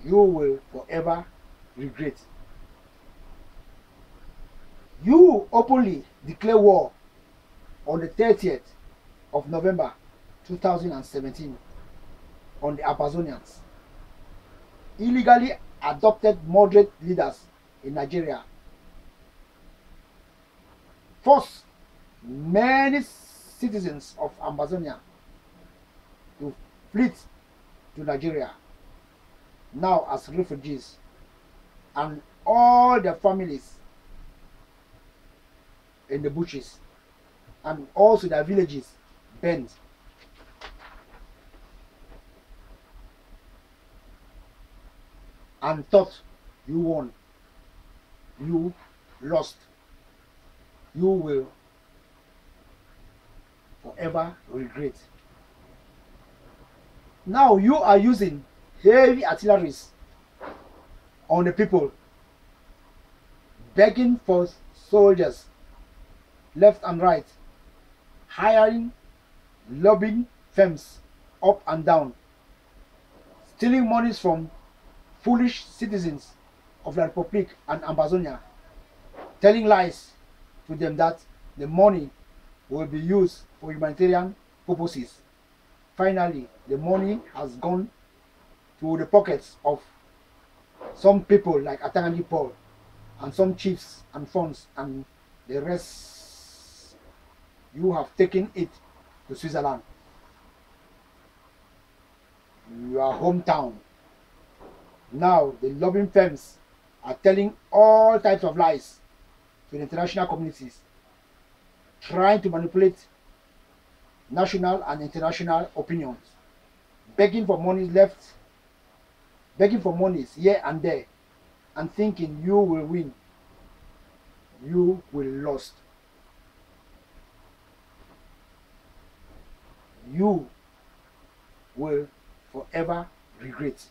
You will forever regret. You openly declare war on the 30th of November 2017 on the Ambazonians, illegally adopted moderate leaders in Nigeria, forced many citizens of Ambazonia to flee to Nigeria, now as refugees, and all their families in the bushes, and also their villages burned. And thought you won. You lost. You will forever regret. Now you are using heavy artilleries on the people, begging for soldiers left and right, hiring lobbying firms up and down, stealing monies from foolish citizens of the Republic and Ambazonia, telling lies to them that the money will be used for humanitarian purposes. Finally, the money has gone to the pockets of some people like Atangani Paul and some chiefs and funds, and the rest you have taken it to Switzerland, your hometown. Now the lobbying firms are telling all types of lies to the international communities, trying to manipulate national and international opinions, begging for money begging for monies here and there, and thinking you will win. You will lose. You will forever regret.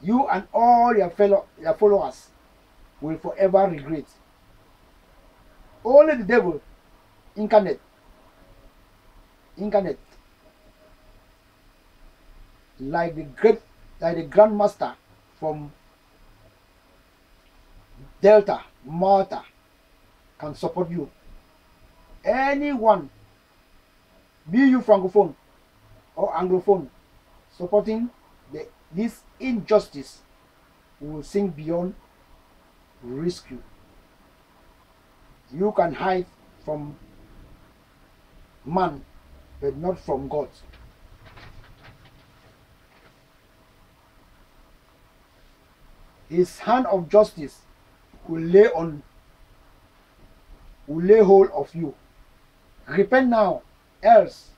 You and all your followers will forever regret. Only the devil, incarnate, like the grandmaster from Delta, Malta, can support you. Anyone, be you francophone or anglophone, supporting this injustice, will sink beyond rescue. You can hide from man, but not from God. His hand of justice will lay hold of you. Repent now, else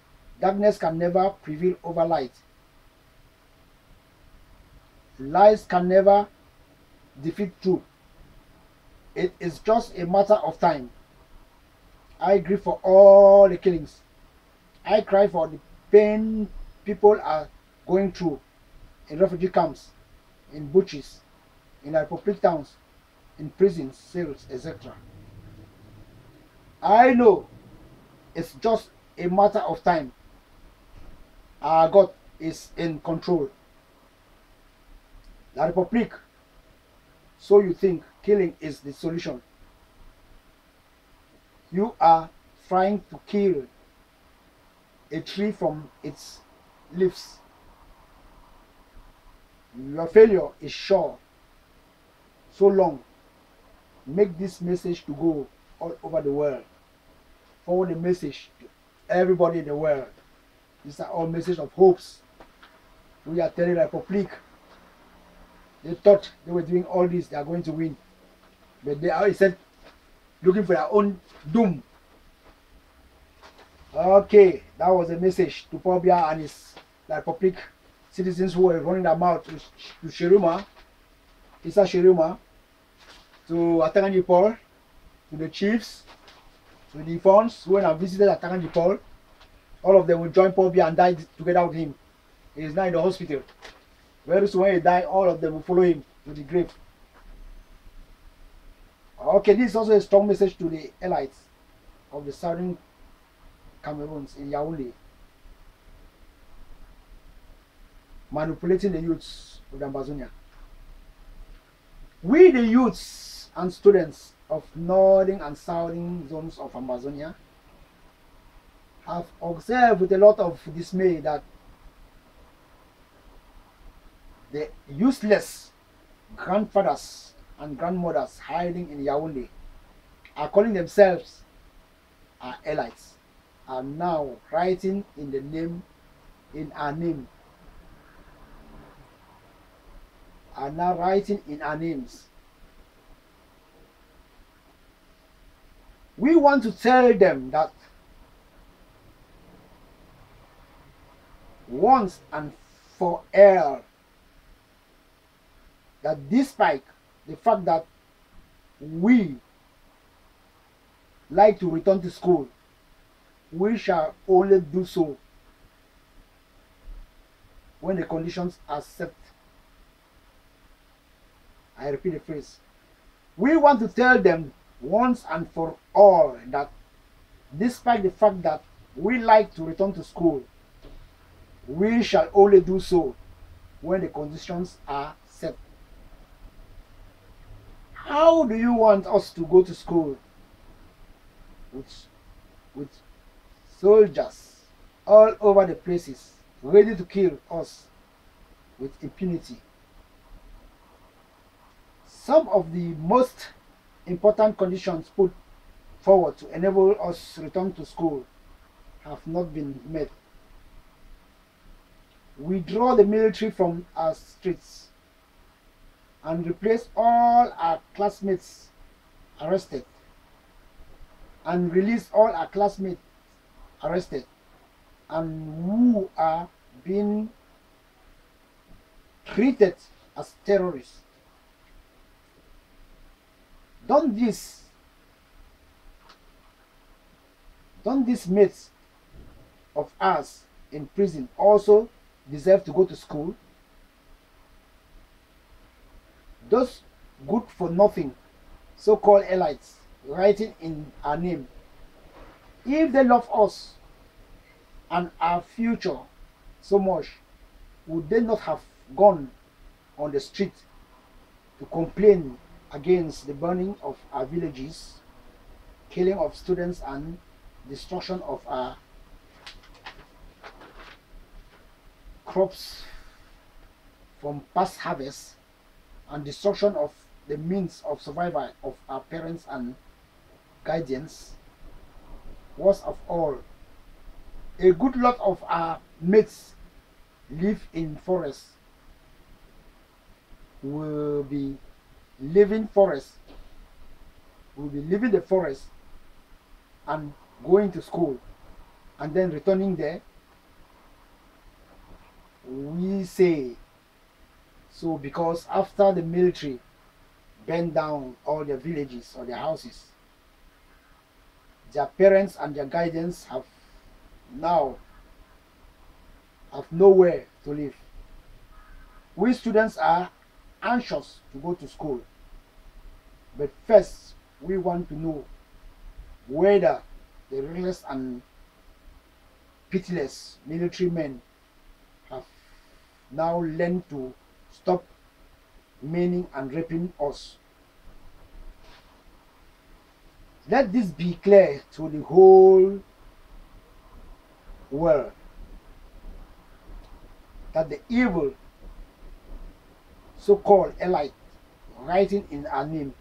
darkness can never prevail over light. Lies can never defeat truth. It is just a matter of time. I grieve for all the killings. I cry for the pain people are going through in refugee camps, in butches, in our public towns, in prisons, cells, etc. I know it's just a matter of time. Our God is in control. La Republique, so you think killing is the solution. You are trying to kill a tree from its leaves. Your failure is sure. So long. Make this message to go all over the world. Forward the message to everybody in the world. These are all messages of hopes. We are telling La Republique. They thought they were doing all this, they are going to win. But they are instead looking for their own doom. Okay, that was a message to Paul Biya and his La Republique citizens who were running their mouth to TCHIROMA, ISSAC, to Atangani Paul, to the chiefs, to the funds who went and visited Atangani Paul. All of them will join Paul Biya and die together with him. He is now in the hospital. Very soon when he dies, all of them will follow him to the grave. Okay, this is also a strong message to the elites of the southern Cameroons in Yaoundé, manipulating the youths of the Ambazonia. We, the youths and students of northern and southern zones of Ambazonia, have observed with a lot of dismay that the useless grandfathers and grandmothers hiding in Yaoundé are calling themselves our elites, are now writing in our name, are now writing in our names. We want to tell them that once and for all, that despite the fact that we like to return to school, we shall only do so when the conditions are set. I repeat the phrase. We want to tell them once and for all that despite the fact that we like to return to school, we shall only do so when the conditions are set. How do you want us to go to school with soldiers all over the places ready to kill us with impunity? Some of the most important conditions put forward to enable us to return to school have not been met. Withdraw the military from our streets and replace all our classmates arrested, and release all our classmates arrested and who are being treated as terrorists. Don't these mates of us in prison also deserve to go to school? Those good for nothing so-called elites writing in our name, if they love us and our future so much, would they not have gone on the street to complain against the burning of our villages, killing of students, and destruction of our crops from past harvests, and destruction of the means of survival of our parents and guardians? Worst of all, a good lot of our mates live in forests, will be leaving the forest and going to school and then returning there. We say so because after the military burned down all their villages or their houses, their parents and their guardians have nowhere to live. We students are anxious to go to school, but first we want to know whether the reckless and pitiless military men have now learned to stop maiming and raping us. Let this be clear to the whole world that the evil so-called elite writing in our name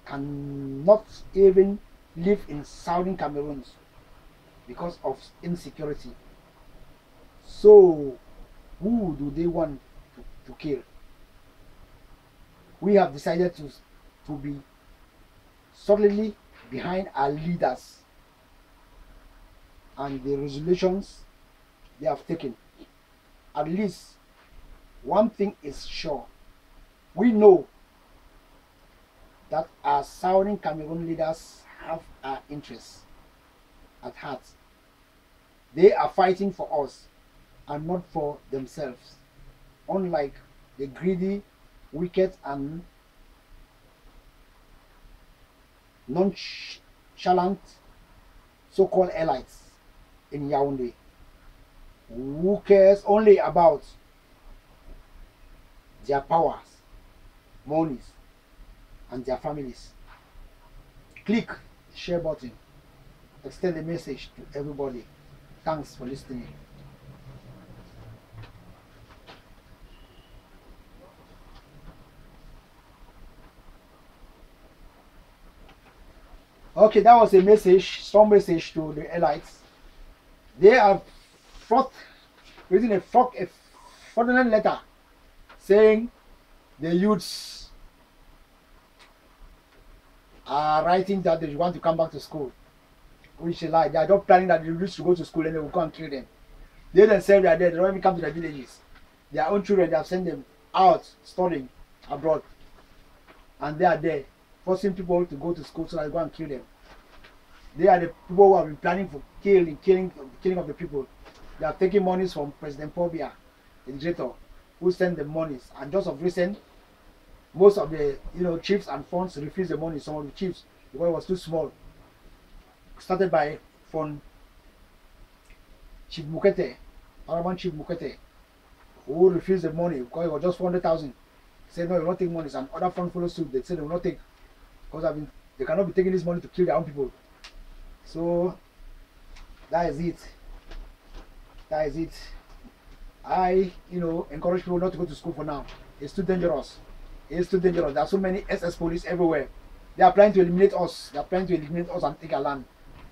cannot even live in southern Cameroon because of insecurity. So who do they want to kill? We have decided to be solidly behind our leaders and the resolutions they have taken. At least one thing is sure. We know that our southern Cameroon leaders have our interests at heart. They are fighting for us and not for themselves, unlike the greedy, wicked, and nonchalant so-called elites in Yaoundé who cares only about their powers, monies, and their families. Click the share button. Extend the message to everybody. Thanks for listening. Okay, that was a message, strong message to the elites. They have written a fraudulent letter saying the youths are writing that they want to come back to school, which is a lie. They are not planning that the youths should go to school and they will come and kill them. They themselves are there. They don't even come to their villages. Their own children, they have sent them out studying abroad, and they are there forcing people to go to school so that they go and kill them. They are the people who have been planning for killing of the people. They are taking monies from President Paul Biya, the dictator, who sent the monies. And just of recent, most of the chiefs and funds refused the money. Some of the chiefs, because it was too small. Started by from Chief Mukete, Paraman Chief Mukete, who refused the money because it was just 400,000. Said no, you will not take money. And other funds follow suit. They said they will not take, because they cannot be taking this money to kill their own people. So that is it. That is it. I encourage people not to go to school for now. It's too dangerous. It's too dangerous. There are so many SS police everywhere. They are planning to eliminate us. They are planning to eliminate us and take our land.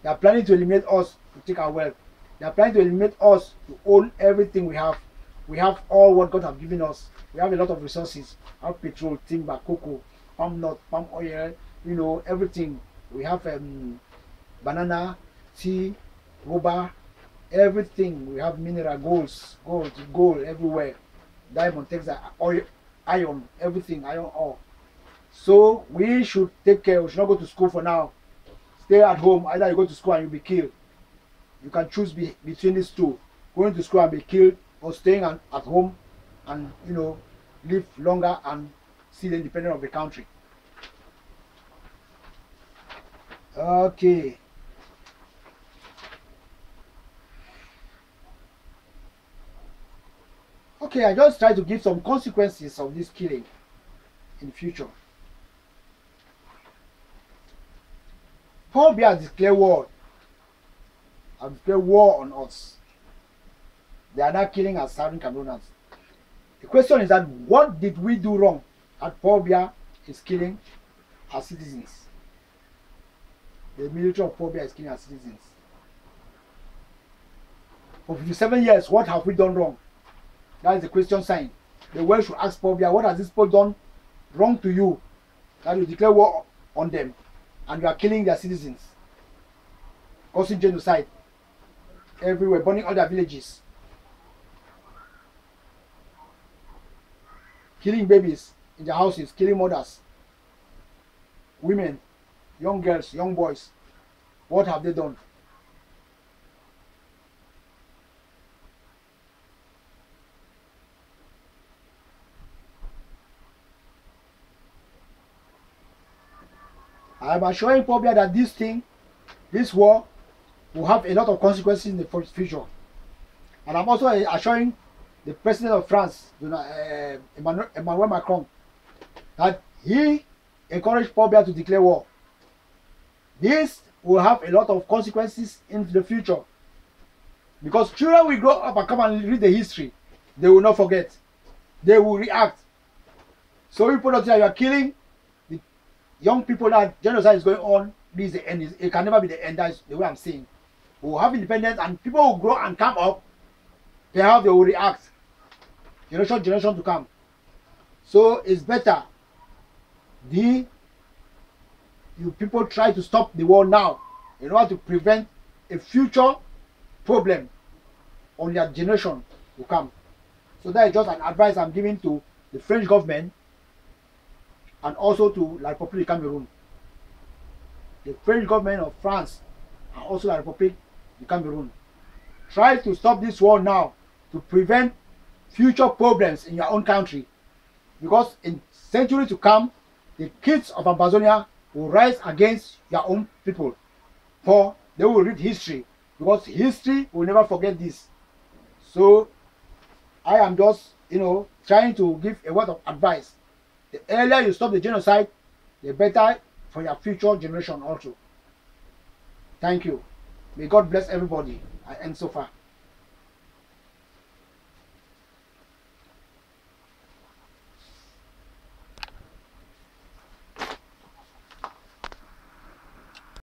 They are planning to eliminate us to take our wealth. They are planning to eliminate us to own everything we have. We have all what God has given us. We have a lot of resources. We have petrol, timber, cocoa, palm nut, palm oil, everything. We have banana, tea, rubber, everything. We have mineral, gold everywhere. Diamond, Texas, oil, iron, everything, iron ore. So we should take care. We should not go to school for now. Stay at home. Either you go to school and you'll be killed. You can choose between these two: going to school and be killed, or staying at home and live longer and see the independence of the country. Okay. Okay, I just try to give some consequences of this killing in the future. Paul Biya has declared war. Have declared war on us. They are not killing our Southern Cameroonians. The question is that what did we do wrong that Paul Biya is killing our citizens? The military of Paul Biya is killing our citizens. For 57 years, what have we done wrong? That is the question sign. The world should ask Paul Biya, what has this people done wrong to you that you declare war on them and you are killing their citizens, causing genocide everywhere, burning all their villages, killing babies in their houses, killing mothers, women, young girls, young boys. What have they done? I am assuring Paul Biya that this war will have a lot of consequences in the future. And I'm also assuring the President of France, Emmanuel Macron, that he encouraged Paul Biya to declare war. This will have a lot of consequences in the future. Because children will grow up and come and read the history. They will not forget. They will react. So people don't say you are killing the young people, that genocide is going on. This is the end. It can never be the end. That's the way I'm saying. We will have independence and people will grow and come up. Perhaps they will react. Generation to come. So it's better you people try to stop the war now in order to prevent a future problem on your generation to come. So that is just an advice I'm giving to the French government and also to La République Cameroon. The French government of France and also La République Cameroon. Try to stop this war now to prevent future problems in your own country. Because in centuries to come, the kids of Ambazonia will rise against your own people. For they will read history because history will never forget this. So I am just, trying to give a word of advice. The earlier you stop the genocide, the better for your future generation also. Thank you. May God bless everybody. I end so far.